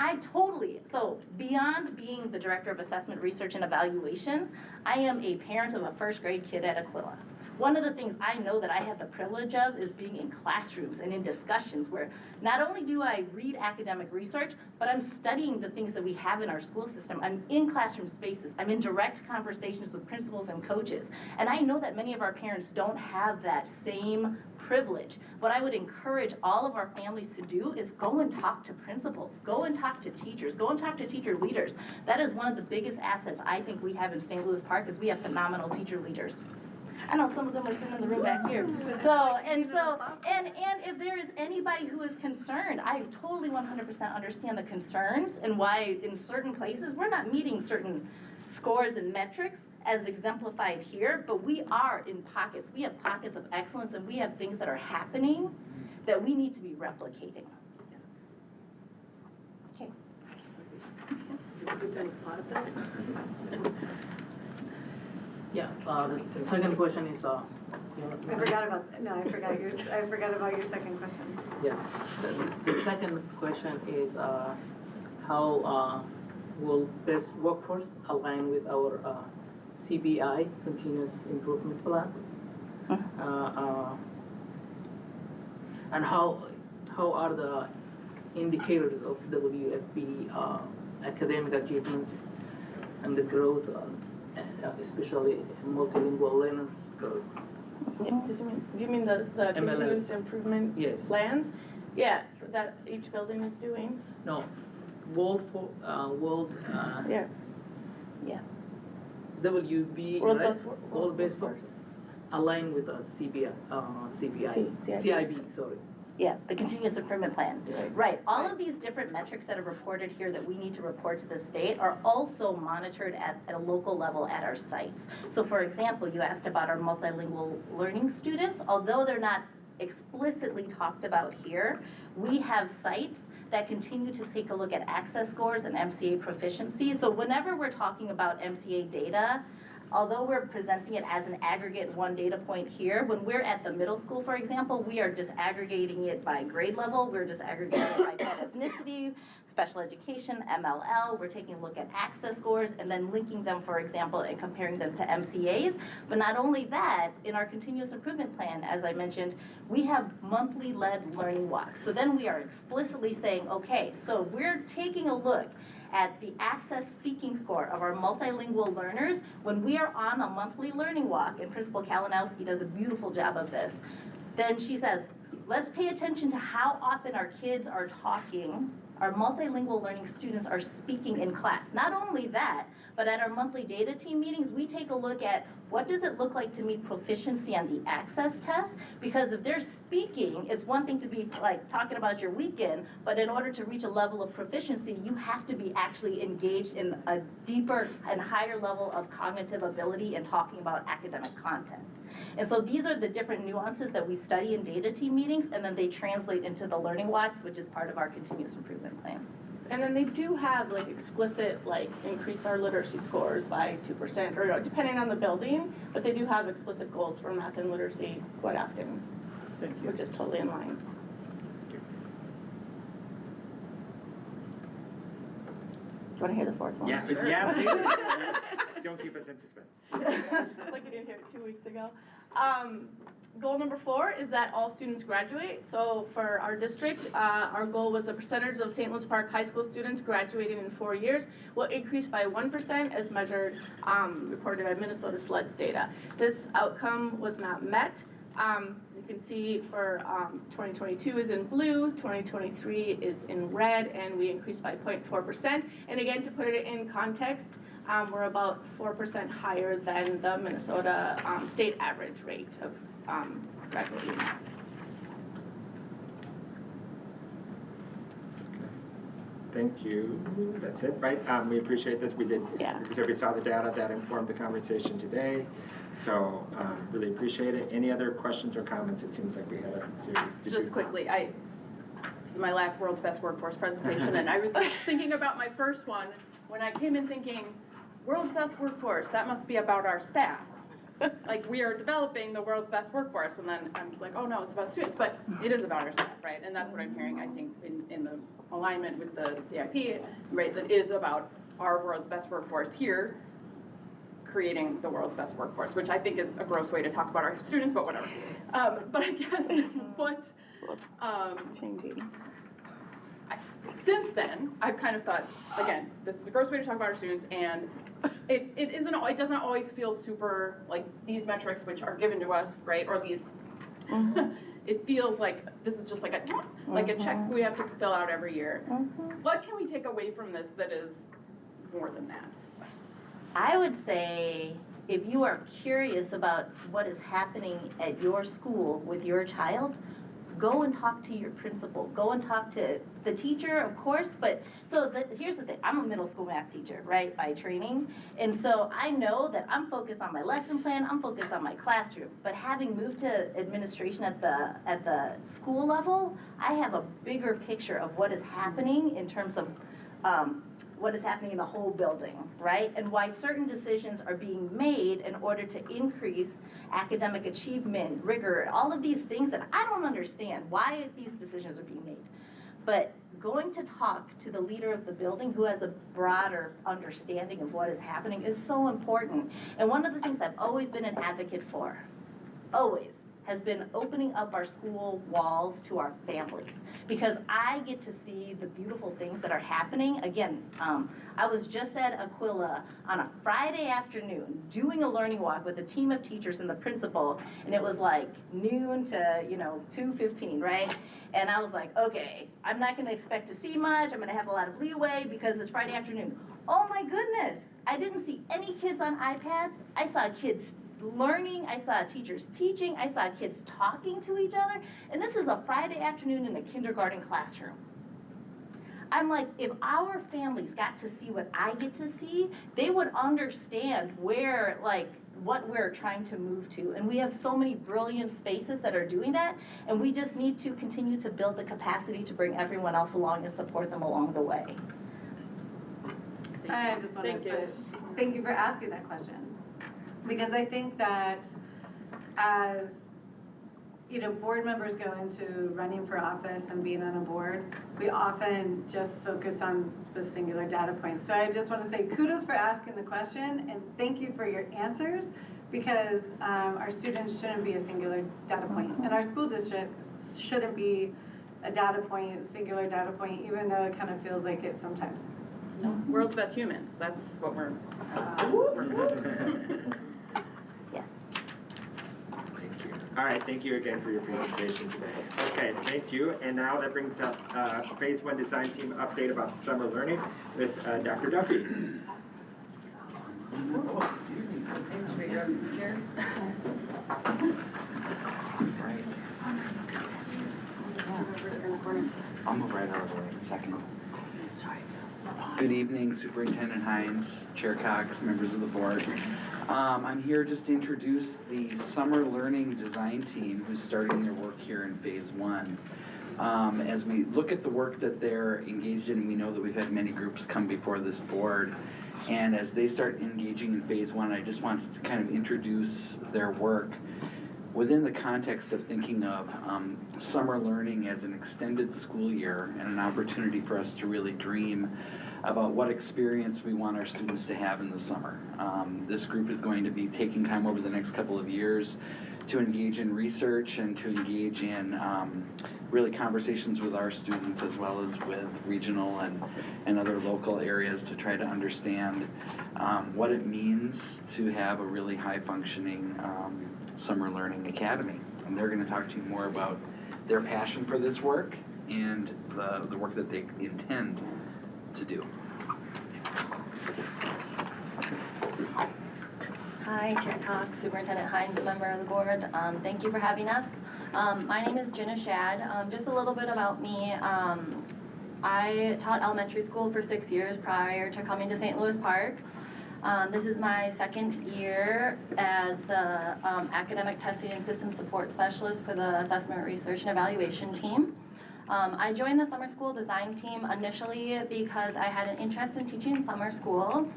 so beyond being the Director of Assessment, Research, and Evaluation, I am a parent of a 1st grade kid at Aquila. One of the things I know that I have the privilege of is being in classrooms and in discussions where not only do I read academic research, but I'm studying the things that we have in our school system. I'm in classroom spaces. I'm in direct conversations with principals and coaches. And I know that many of our parents don't have that same privilege. What I would encourage all of our families to do is go and talk to principals, go and talk to teachers, go and talk to teacher leaders. That is one of the biggest assets I think we have in St. Louis Park is we have phenomenal teacher leaders. I know some of them are sitting in the room back here. And if there is anybody who is concerned, I totally 100% understand the concerns and why in certain places we're not meeting certain scores and metrics as exemplified here, but we are in pockets. We have pockets of excellence and we have things that are happening that we need to be replicating. Okay. Yeah, the second question is, I forgot about your second question. yeah, the second question is, how will this workforce align with our CBI, Continuous Improvement Plan? And how are the indicators of WFP academic achievement and the growth, especially multilingual learners growth? Do you mean the continuous improvement plans? Yeah, that each building is doing? No, WB, right? World-based workforce aligned with CBI, CIB, sorry. Yeah, the continuous improvement plan. Yes. Right. All of these different metrics that are reported here that we need to report to the state are also monitored at a local level at our sites. So for example, you asked about our multilingual learning students. Although they're not explicitly talked about here, we have sites that continue to take a look at access scores and MCA proficiency. So whenever we're talking about MCA data, although we're presenting it as an aggregate one data point here, when we're at the middle school, for example, we are disaggregating it by grade level, we're disaggregating it by pet ethnicity, special education, MLL, we're taking a look at access scores and then linking them, for example, and comparing them to MCAs. But not only that, in our continuous improvement plan, as I mentioned, we have monthly led learning walks. So then we are explicitly saying, okay, so we're taking a look at the access speaking score of our multilingual learners when we are on a monthly learning walk, and Principal Kalinowski does a beautiful job of this. Then she says, let's pay attention to how often our kids are talking, our multilingual learning students are speaking in class. Not only that, but at our monthly data team meetings, we take a look at what does it look like to meet proficiency on the access test? Because if they're speaking, it's one thing to be like talking about your weekend, but in order to reach a level of proficiency, you have to be actually engaged in a deeper and higher level of cognitive ability and talking about academic content. And so these are the different nuances that we study in data team meetings, and then they translate into the learning walks, which is part of our continuous improvement plan. And then they do have like explicit, like increase our literacy scores by 2% or depending on the building, but they do have explicit goals for math and literacy quite often, which is totally in line. Do you want to hear the fourth one? Yeah, Sure. yeah, please. Don't keep us in suspense. Like you didn't hear it 2 weeks ago. Goal number 4 is that all students graduate. So for our district, our goal was the percentage of St. Louis Park High School students graduating in 4 years will increase by 1% as measured, reported by Minnesota SLED's data. This outcome was not met. You can see for 2022 is in blue, 2023 is in red, and we increased by 0.4%. And again, to put it in context, we're about 4% higher than the Minnesota state average rate of graduating. Thank you. That's it, right? We appreciate this. We did, because we saw the data that informed the conversation today. So really appreciate it. Any other questions or comments? It seems like we had a series. Just quickly, this is my last World's Best Workforce presentation, and I was just thinking about my first one when I came in thinking, World's Best Workforce, that must be about our staff. Like, we are developing the world's best workforce, and then I'm just like, oh no, it's about students, but it is about our staff, right? And that's what I'm hearing, I think, in the alignment with the CIP, right, that is about our world's best workforce here creating the world's best workforce, which I think is a gross way to talk about our students, but whatever. But I guess what, since then, I've kind of thought, again, this is a gross way to talk about our students, and it doesn't always feel super, like, these metrics which are given to us, right, or these, it feels like this is just like a check we have to fill out every year. What can we take away from this that is more than that? I would say if you are curious about what is happening at your school with your child, go and talk to your principal. Go and talk to the teacher, of course, but here's the thing. I'm a middle school math teacher, right, by training. And so I know that I'm focused on my lesson plan, I'm focused on my classroom. But having moved to administration at the school level, I have a bigger picture of what is happening in terms of what is happening in the whole building, right? And why certain decisions are being made in order to increase academic achievement, rigor, all of these things that I don't understand why these decisions are being made. But going to talk to the leader of the building who has a broader understanding of what is happening is so important. And one of the things I've always been an advocate for, always, has been opening up our school walls to our families. Because I get to see the beautiful things that are happening. Again, I was just at Aquila on a Friday afternoon doing a learning walk with a team of teachers and the principal, and it was like noon to 2:15, right? And I was like, okay, I'm not gonna expect to see much, I'm gonna have a lot of leeway because it's Friday afternoon. Oh my goodness, I didn't see any kids on iPads. I saw kids learning, I saw teachers teaching, I saw kids talking to each other, and this is a Friday afternoon in a kindergarten classroom. I'm like, if our families got to see what I get to see, they would understand where, like, what we're trying to move to. And we have so many brilliant spaces that are doing that, and we just need to continue to build the capacity to bring everyone else along and support them along the way. I just want to thank you for asking that question. Because I think that as, board members go into running for office and being on a board, we often just focus on the singular data point. So I just want to say kudos for asking the question and thank you for your answers, because our students shouldn't be a singular data point. And our school district shouldn't be a data point, singular data point, even though it kind of feels like it sometimes. World's best humans, that's what we're Yes. All right, thank you again for your presentation today. Okay, thank you. And now that brings up Phase 1 Design Team update about summer learning with Dr. Duffy. Thanks for your chairs. I'll move right over in a second. Good evening, Superintendent Hines, Chair Cox, members of the board. I'm here just to introduce the Summer Learning Design Team who's starting their work here in Phase 1. As we look at the work that they're engaged in, we know that we've had many groups come before this board. And as they start engaging in Phase 1, I just wanted to kind of introduce their work within the context of thinking of summer learning as an extended school year and an opportunity for us to really dream about what experience we want our students to have in the summer. This group is going to be taking time over the next couple of years to engage in research and to engage in really conversations with our students as well as with regional and other local areas to try to understand what it means to have a really high-functioning summer learning academy. And they're going to talk to you more about their passion for this work and the work that they intend to do. Hi, Chair Cox, Superintendent Hines, member of the board. Thank you for having us. My name is Jenna Shad. Just a little bit about me. I taught elementary school for 6 years prior to coming to St. Louis Park. This is my second year as the Academic Testing and System Support Specialist for the Assessment, Research, and Evaluation team. I joined the summer school design team initially because I had an interest in teaching summer school.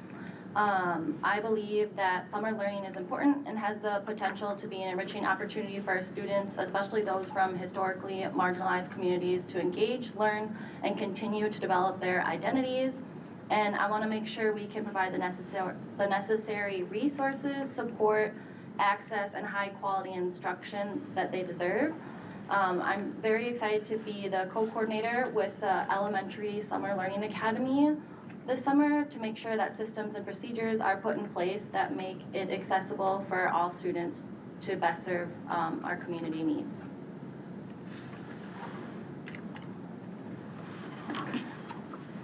I believe that summer learning is important and has the potential to be an enriching opportunity for our students, especially those from historically marginalized communities, to engage, learn, and continue to develop their identities, And I want to make sure we can provide the necessary resources, support, access, and high-quality instruction that they deserve. I'm very excited to be the co-coordinator with the Elementary Summer Learning Academy this summer to make sure that systems and procedures are put in place that make it accessible for all students to best serve our community needs.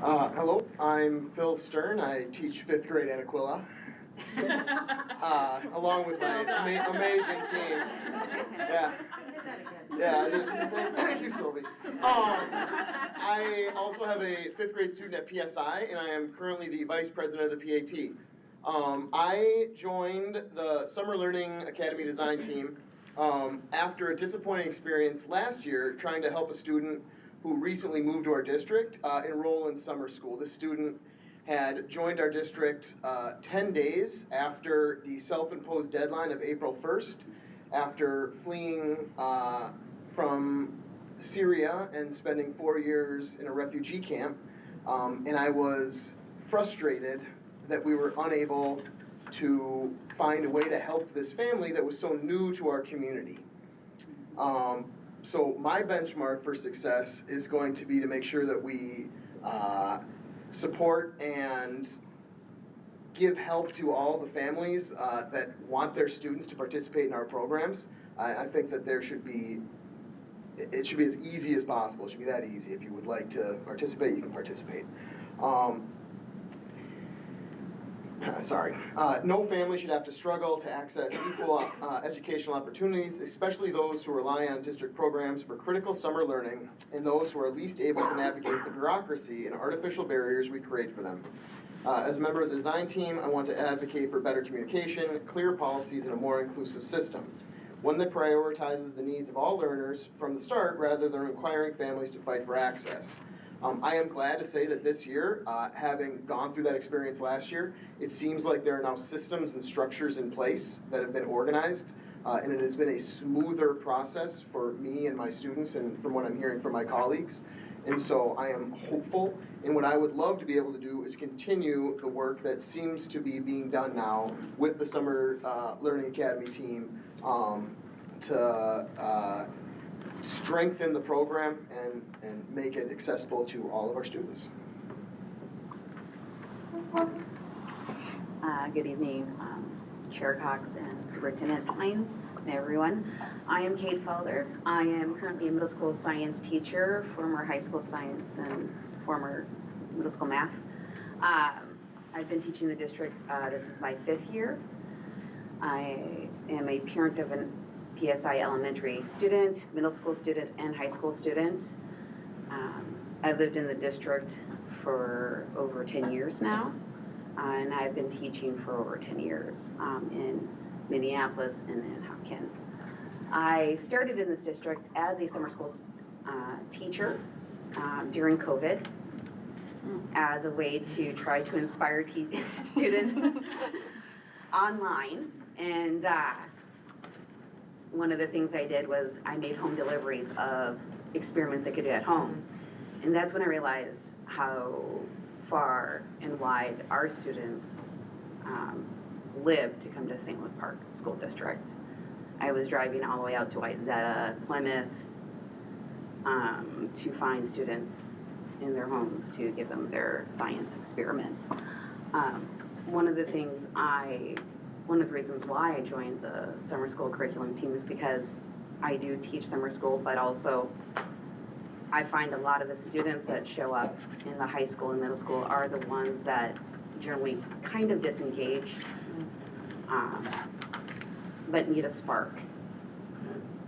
Hello, I'm Phil Stern. I teach 5th grade at Aquila, along with my amazing team. Thank you, Sylvie. I also have a 5th grade student at PSI, and I am currently the vice president of the PAT. I joined the Summer Learning Academy design team after a disappointing experience last year trying to help a student who recently moved to our district enroll in summer school. This student had joined our district 10 days after the self-imposed deadline of April 1st, after fleeing from Syria and spending 4 years in a refugee camp. And I was frustrated that we were unable to find a way to help this family that was so new to our community. So my benchmark for success is going to be to make sure that we support and give help to all the families that want their students to participate in our programs. I think that it should be as easy as possible. It should be that easy. If you would like to participate, you can participate. No family should have to struggle to access equal educational opportunities, especially those who rely on district programs for critical summer learning and those who are least able to navigate the bureaucracy and artificial barriers we create for them. As a member of the design team, I want to advocate for better communication, clear policies, and a more inclusive system, one that prioritizes the needs of all learners from the start rather than requiring families to fight for access. I am glad to say that this year, having gone through that experience last year, it seems like there are now systems and structures in place that have been organized, and it has been a smoother process for me and my students and from what I'm hearing from my colleagues. And so I am hopeful, and what I would love to be able to do is continue the work that seems to be being done now with the Summer Learning Academy team to strengthen the program and make it accessible to all of our students. Good evening, Chair Cox and Superintendent Hines and everyone. I am Kate Felder. I am currently a middle school science teacher, former high school science and former middle school math. I've been teaching the district, this is my 5th year. I am a parent of an PSI elementary student, middle school student, and high school student. I've lived in the district for over 10 years now, and I've been teaching for over 10 years in Minneapolis and in Hopkins. I started in this district as a summer school teacher during COVID as a way to try to inspire students online. And one of the things I did was I made home deliveries of experiments they could do at home. And that's when I realized how far and wide our students live to come to St. Louis Park School District. I was driving all the way out to Wayzata, Plymouth, to find students in their homes to give them their science experiments. One of the reasons why I joined the summer school curriculum team is because I do teach summer school, but also I find a lot of the students that show up in the high school and middle school are the ones that generally kind of disengage, but need a spark.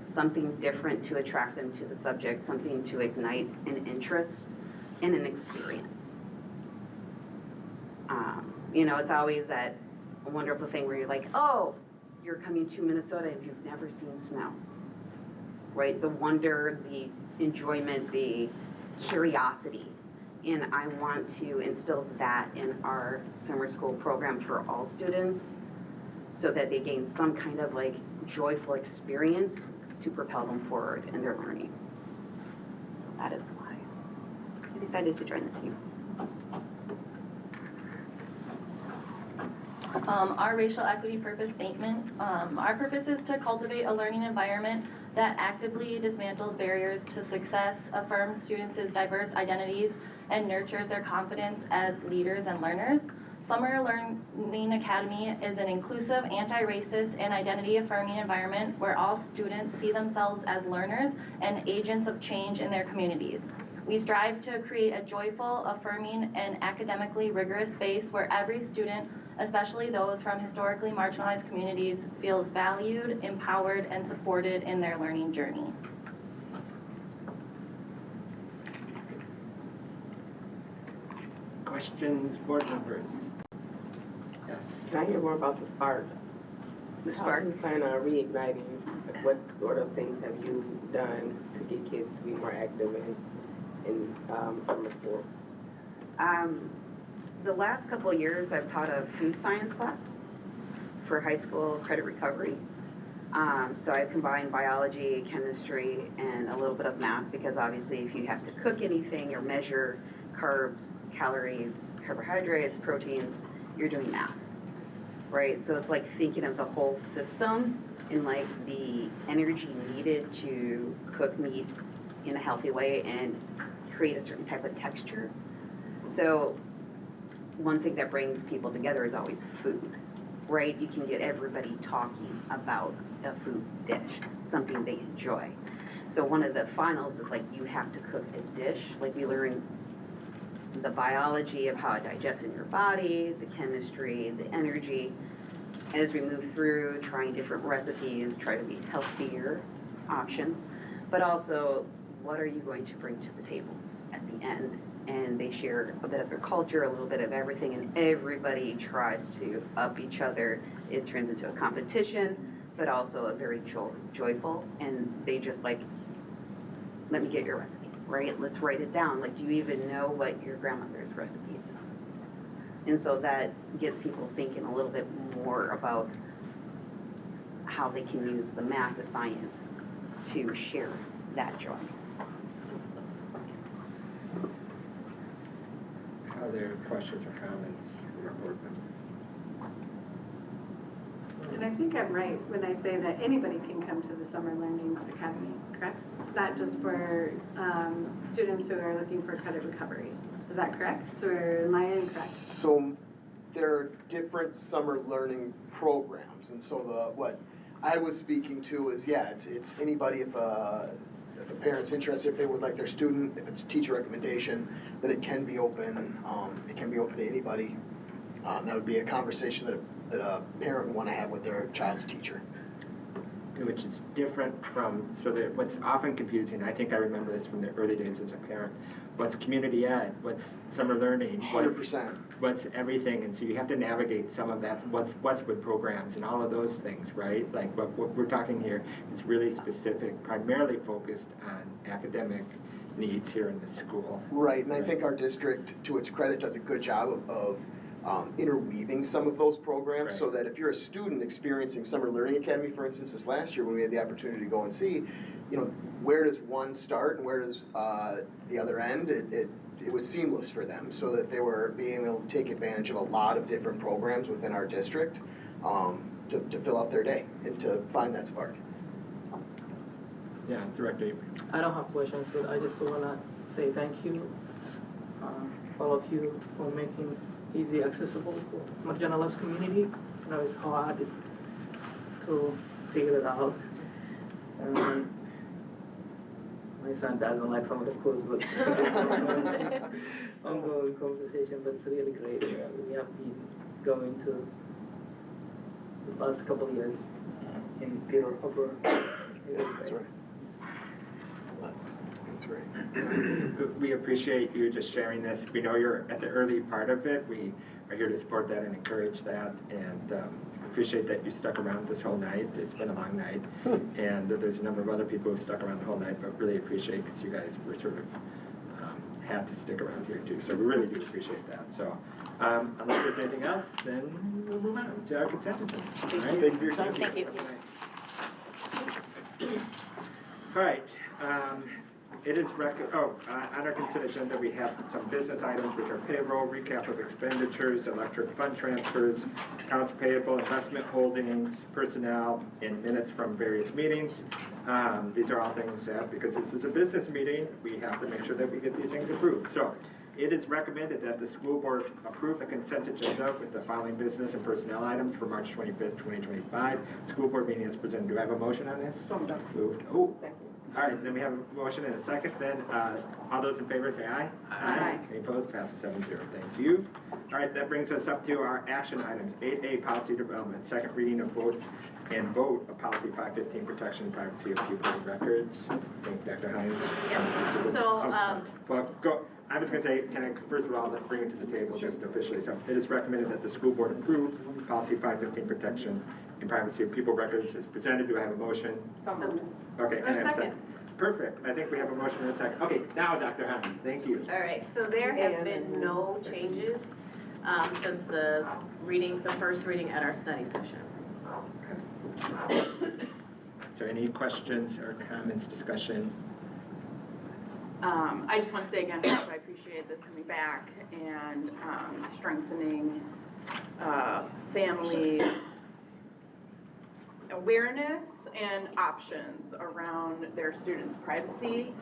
Something different to attract them to the subject, something to ignite an interest in an experience. It's always that wonderful thing where you're like, oh, you're coming to Minnesota if you've never seen snow, right? The wonder, the enjoyment, the curiosity. And I want to instill that in our summer school program for all students so that they gain some kind of joyful experience to propel them forward in their learning. So that is why I decided to join the team. Our racial equity purpose statement, our purpose is to cultivate a learning environment that actively dismantles barriers to success, affirms students' diverse identities, and nurtures their confidence as leaders and learners. Summer Learning Academy is an inclusive, anti-racist, and identity-affirming environment where all students see themselves as learners and agents of change in their communities. We strive to create a joyful, affirming, and academically rigorous space where every student, especially those from historically marginalized communities, feels valued, empowered, and supported in their learning journey. Questions, board members? Yes. Can I hear more about the spark? The spark? How do you plan on reigniting? Like, what sort of things have you done to get kids to be more active in summer school? The last couple of years, I've taught a food science class for high school credit recovery. So I've combined biology, chemistry, and a little bit of math, because obviously if you have to cook anything or measure carbs, calories, carbohydrates, proteins, you're doing math, right? So it's like thinking of the whole system and like the energy needed to cook meat in a healthy way and create a certain type of texture. So one thing that brings people together is always food, right? You can get everybody talking about a food dish, something they enjoy. So one of the finals is like you have to cook a dish, like we learn the biology of how it digests in your body, the chemistry, the energy. As we move through, trying different recipes, try to be healthier options, but also what are you going to bring to the table at the end? And they share a bit of their culture, a little bit of everything, and everybody tries to up each other. It turns into a competition, but also a very joyful, and they just like, let me get your recipe, right? Let's write it down. Like, do you even know what your grandmother's recipe is? And so that gets people thinking a little bit more about how they can use the math, the science, to share that joy. Other questions or comments from our board members? And I think I'm right when I say that anybody can come to the Summer Learning Academy, correct? It's not just for students who are looking for credit recovery. Is that correct? Or am I incorrect? So there are different summer learning programs, and so what I was speaking to is, yeah, it's anybody, if a parent's interested, if they would like their student, if it's teacher recommendation, that it can be open. It can be open to anybody. That would be a conversation that a parent would want to have with their child's teacher. Which is different from, so that what's often confusing, I think I remember this from the early days as a parent, what's community ed, what's summer learning, 100%. What's everything, and so you have to navigate some of that, what's Westwood programs and all of those things, right? Like what we're talking here is really specific, primarily focused on academic needs here in the school. Right, and I think our district, to its credit, does a good job of interweaving some of those programs, so that if you're a student experiencing Summer Learning Academy, for instance, this last year when we had the opportunity to go and see, you know, where does one start and where does the other end, it was seamless for them, so that they were being able to take advantage of a lot of different programs within our district to fill out their day and to find that spark. Yeah, Director. I don't have questions, but I just want to say thank you, all of you, for making easy accessible for marginalized community. I know it's hard to figure it out. My son doesn't like some of the schools, but ongoing conversation, but it's really great. We have been going to the last couple of years in Peter Upper. That's right. That's right. We appreciate you just sharing this. We know you're at the early part of it. We are here to support that and encourage that, and appreciate that you stuck around this whole night. It's been a long night, and there's a number of other people who stuck around the whole night, but really appreciate, because you guys were sort of had to stick around here too. So we really do appreciate that. So unless there's anything else, then we'll move on to our consent agenda. All right? Thank you for your time. Thank you. All right. it is on our consent agenda, we have some business items, which are payroll, recap of expenditures, electric fund transfers, accounts payable, investment holdings, personnel, and minutes from various meetings. These are all things that, because this is a business meeting, we have to make sure that we get these things approved. So it is recommended that the school board approve the consent agenda with the following business and personnel items for March 25th, 2025. School board meeting is presented. Do I have a motion on this? So moved. Oh. All right, then we have a motion and a second. Then all those in favor say aye. Aye. Any opposed? Passes 7-0. Thank you. All right, that brings us up to our action items. 8A, policy development. Second reading of vote of policy 515, protection and privacy of pupil records. Thank you, Dr. Hines. Yep. So, well, go. I was going to say, first of all, let's bring it to the table just officially. So it is recommended that the school board approve policy 515, protection and privacy of pupil records as presented. Do I have a motion? Okay, and a second. Perfect. I think we have a motion and a second. Okay, now Dr. Hines, thank you. all right, so there have been no changes since the first reading at our study session. Is there any questions or comments, discussion? I just want to say again how much I appreciate this coming back and strengthening families' awareness and options around their students' privacy,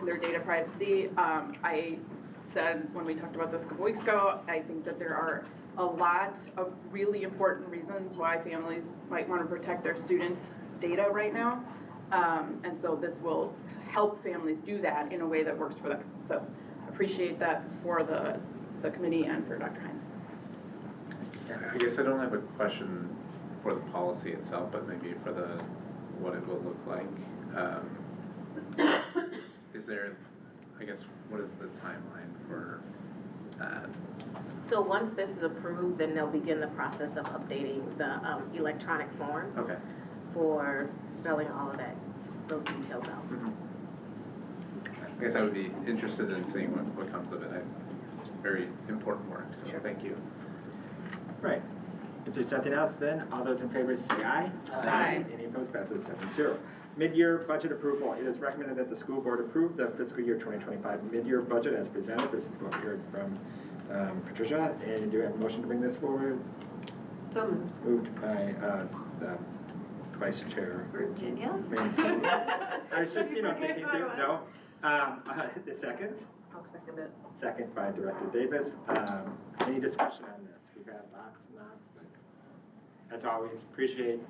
their data privacy. I said when we talked about this a couple weeks ago, I think that there are a lot of really important reasons why families might want to protect their students' data right now. And so this will help families do that in a way that works for them. So I appreciate that for the committee and for Dr. Hines. I guess I don't have a question for the policy itself, but maybe for what it will look like. Is there, I guess, what is the timeline for that? So once this is approved, then they'll begin the process of updating the electronic form. Okay. For spelling all of those details out. Mm-hmm. I guess I would be interested in seeing what comes of it. It's very important work, so sure. Thank you. Right. If there's nothing else, then all those in favor say aye. Aye. Any opposed? Passes 7-0. Mid-year budget approval. It is recommended that the school board approve the fiscal year 2025 mid-year budget as presented. This is what we heard from Patricia. And do we have a motion to bring this forward? So moved. Moved by the Vice Chair Virginia. Mancini. I was just, thinking through. No. The second? I'll second it. Second by Director Davis. Any discussion on this? We've had lots and lots, but as always, appreciate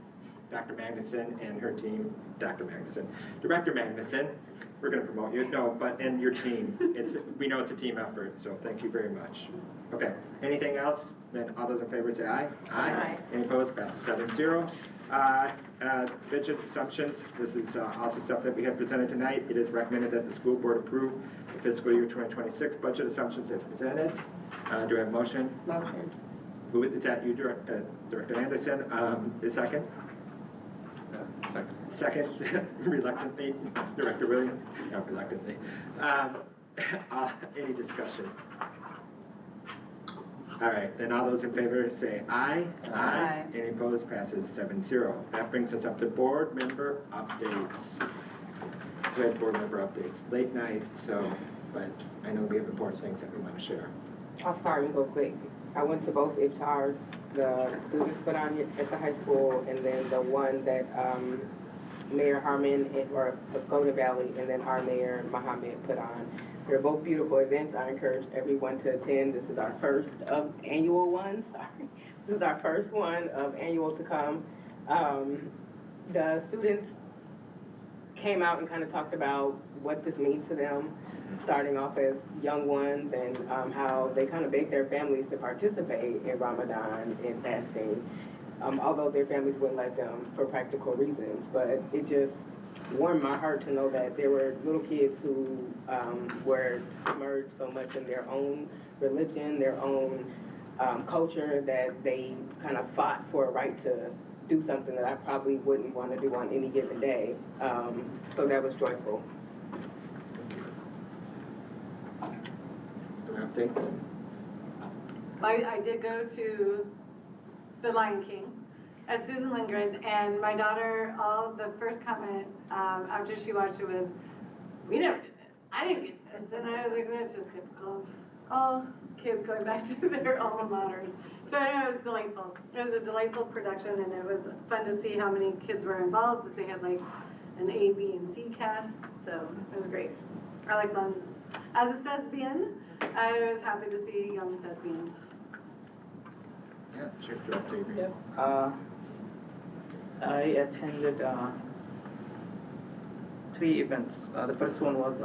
Dr. Magnuson and her team. Director Magnuson, we're going to promote you. No, and your team. We know it's a team effort, so thank you very much. Okay. Anything else? Then all those in favor say aye. Aye. Any opposed? Passes 7-0. Budget assumptions. This is also stuff that we have presented tonight. It is recommended that the school board approve the fiscal year 2026 budget assumptions as presented. Do I have a motion? Motion. Is that you, Director Anderson? The second? Second. Second, reluctantly, Director Williams? No, reluctantly. Any discussion? All right, then all those in favor say aye. Aye. Any opposed? Passes 7-0. That brings us up to board member updates. Who has board member updates? Late night, but I know we have important things that we want to share. I'll start real quick. I went to both IFTARs, the students put on at the high school, and then the one that Mayor Harmon or Golden Valley, and then our Mayor Mohammed put on. They're both beautiful events. I encourage everyone to attend. This is our first of annual one. Sorry. This is our first one of annual to come. The students came out and kind of talked about what this means to them, starting off as young ones and how they kind of beg their families to participate in Ramadan and fasting, although their families wouldn't let them for practical reasons. But it just warmed my heart to know that there were little kids who were submerged so much in their own religion, their own culture, that they kind of fought for a right to do something that I probably wouldn't want to do on any given day. So that was joyful. Updates? I did go to The Lion King at Susan Lindgren, and my daughter, the first comment after she watched it was, "We never did this." I didn't get this, and I was like, that's just typical of all kids going back to their alma maters. So I know it was delightful. It was a delightful production, and it was fun to see how many kids were involved. They had like an A, B, and C cast, so it was great. I like them. As a thespian, I was happy to see young thespians. Yeah, Chief Director Avery. I attended 3 events. The first one was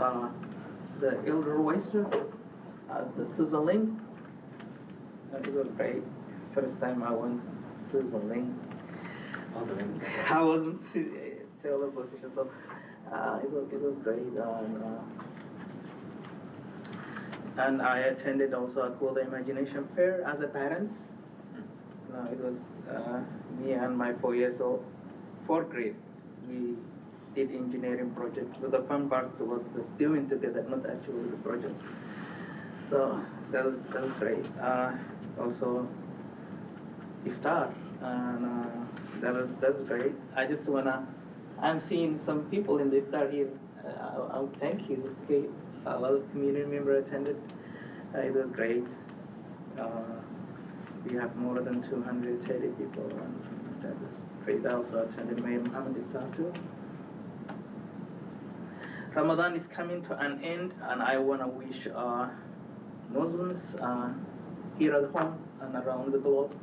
the Elder Oyster, the Suzaling. It was great. First time I went Suzaling. I wasn't tailor position, so it was great. And I attended also a Cool Imagination Fair as a parent. It was me and my 4th grade. We did engineering project. So the fun part was the doing together, not actually the project. So that was great. Also iftar, and that was great. I just wanna. I'm seeing some people in the iftar here. I'll thank you. Okay, a lot of community members attended. It was great. We have more than 230 people, and that was great. I also attended Mayor Muhammad Iftar too. Ramadan is coming to an end, and I want to wish Muslims here at home and around the globe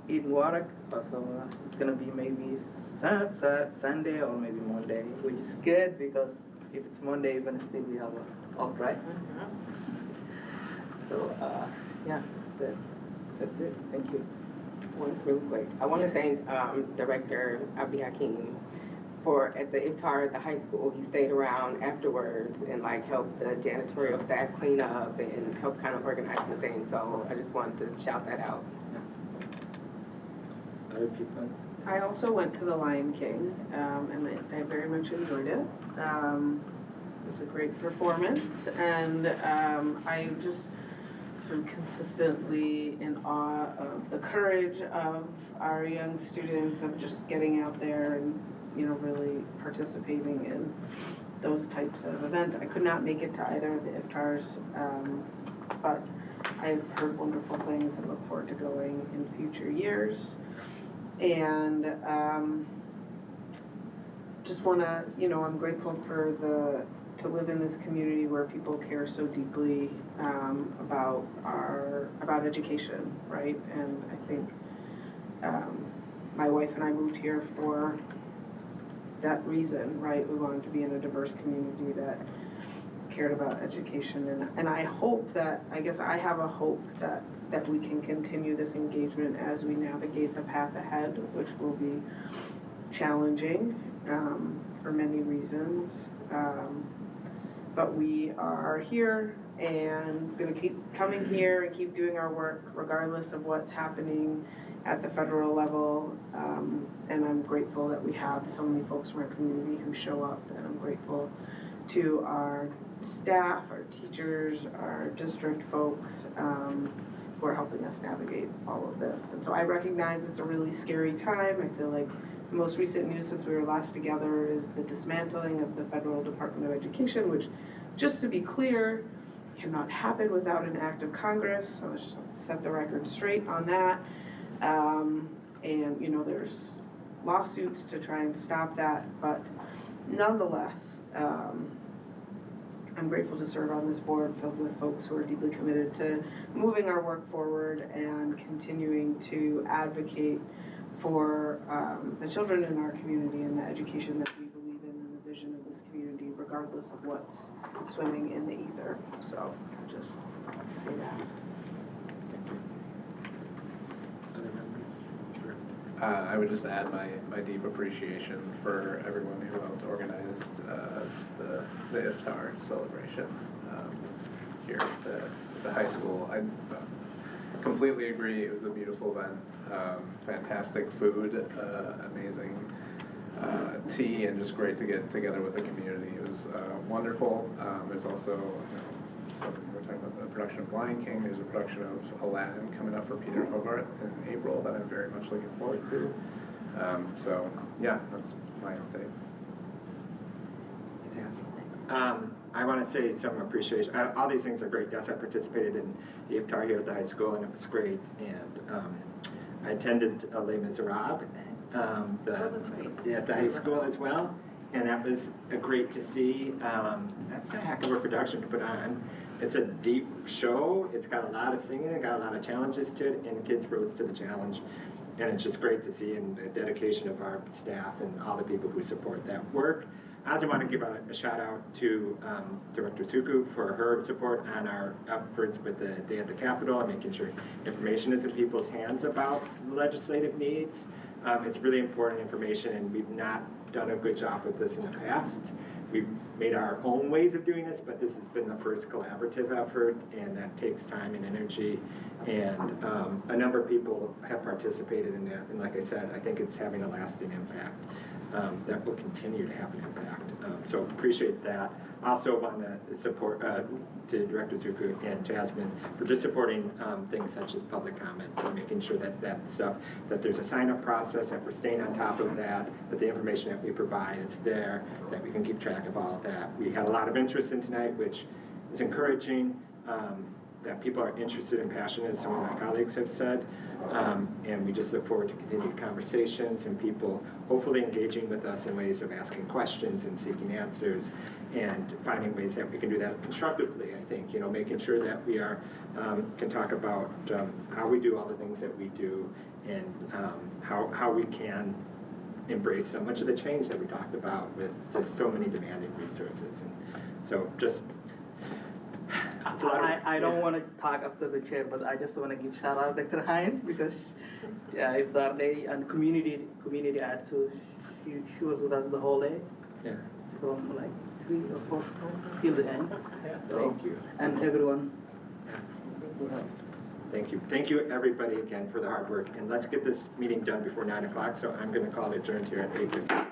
Eid Mubarak. So it's going to be maybe Sunday or maybe Monday, which is good because if it's Monday, even still we have off, right? So yeah, that's it. Thank you. One real quick. I want to thank Director Abdi Hakim for at the iftar at the high school. He stayed around afterwards and like helped the janitorial staff clean up and help kind of organize the thing. So I just wanted to shout that out. Other people? I also went to the Lion King, and I very much enjoyed it. It was a great performance, and I just am consistently in awe of the courage of our young students of just getting out there and, you know, really participating in those types of events. I could not make it to either of the iftars, but I've heard wonderful things and look forward to going in future years. And just want to, you know, I'm grateful for to live in this community where people care so deeply about education, right? And I think my wife and I moved here for that reason, right? We wanted to be in a diverse community that cared about education, and I hope that, I guess I have a hope that we can continue this engagement as we navigate the path ahead, which will be challenging for many reasons. But we are here and going to keep coming here and keep doing our work regardless of what's happening at the federal level. And I'm grateful that we have so many folks from our community who show up, and I'm grateful to our staff, our teachers, our district folks who are helping us navigate all of this. And so I recognize it's a really scary time. I feel like the most recent news since we were last together is the dismantling of the Federal Department of Education, which, just to be clear, cannot happen without an act of Congress. So let's just set the record straight on that. And you know, there's lawsuits to try and stop that, but nonetheless, I'm grateful to serve on this board filled with folks who are deeply committed to moving our work forward and continuing to advocate for the children in our community and the education that we believe in and the vision of this community, regardless of what's swimming in the ether. So I'll just say that. Other members? I would just add my deep appreciation for everyone who helped organize the iftar celebration here at the high school. I completely agree. It was a beautiful event. Fantastic food, amazing tea, and just great to get together with the community. It was wonderful. There's also, we're talking about the production of Lion King. There's a production of Aladdin coming up for Peter Hogarth in April that I'm very much looking forward to. So yeah, that's my update. Fantastic. I want to say some appreciation. All these things are great. Yes, I participated in the iftar here at the high school, and it was great. And I attended Les Miserables at the high school as well, and that was great to see. That's a heck of a production to put on. It's a deep show. It's got a lot of singing. It got a lot of challenges to it, and kids rose to the challenge. And it's just great to see, and the dedication of our staff and all the people who support that work. I also want to give a shout out to Director Suku for her support on our efforts with the Day at the Capitol and making sure information is in people's hands about legislative needs. It's really important information, and we've not done a good job with this in the past. We've made our own ways of doing this, but this has been the first collaborative effort, and that takes time and energy. And a number of people have participated in that, and like I said, I think it's having a lasting impact. That will continue to have an impact. So appreciate that. Also want to support to Director Zuku and Jasmine for just supporting things such as public comment and making sure that that there's a sign-up process, that we're staying on top of that the information that we provide is there, that we can keep track of all of that. We had a lot of interest in tonight, which is encouraging. That people are interested and passionate, as some of my colleagues have said, and we just look forward to continued conversations and people hopefully engaging with us in ways of asking questions and seeking answers and finding ways that we can do that constructively. I think, you know, making sure that we are can talk about how we do all the things that we do and how we can embrace so much of the change that we talked about with just so many demanding resources. And so just I don't want to talk after the chair, but I just want to give shout out Dr. Hines because it's our day and community art, so she was with us the whole day. Yeah. From like 3 or 4 till the end. So, thank you. And everyone. Thank you. Thank you everybody again for the hard work. And let's get this meeting done before 9 o'clock. So I'm going to call it adjourned here at 8:50.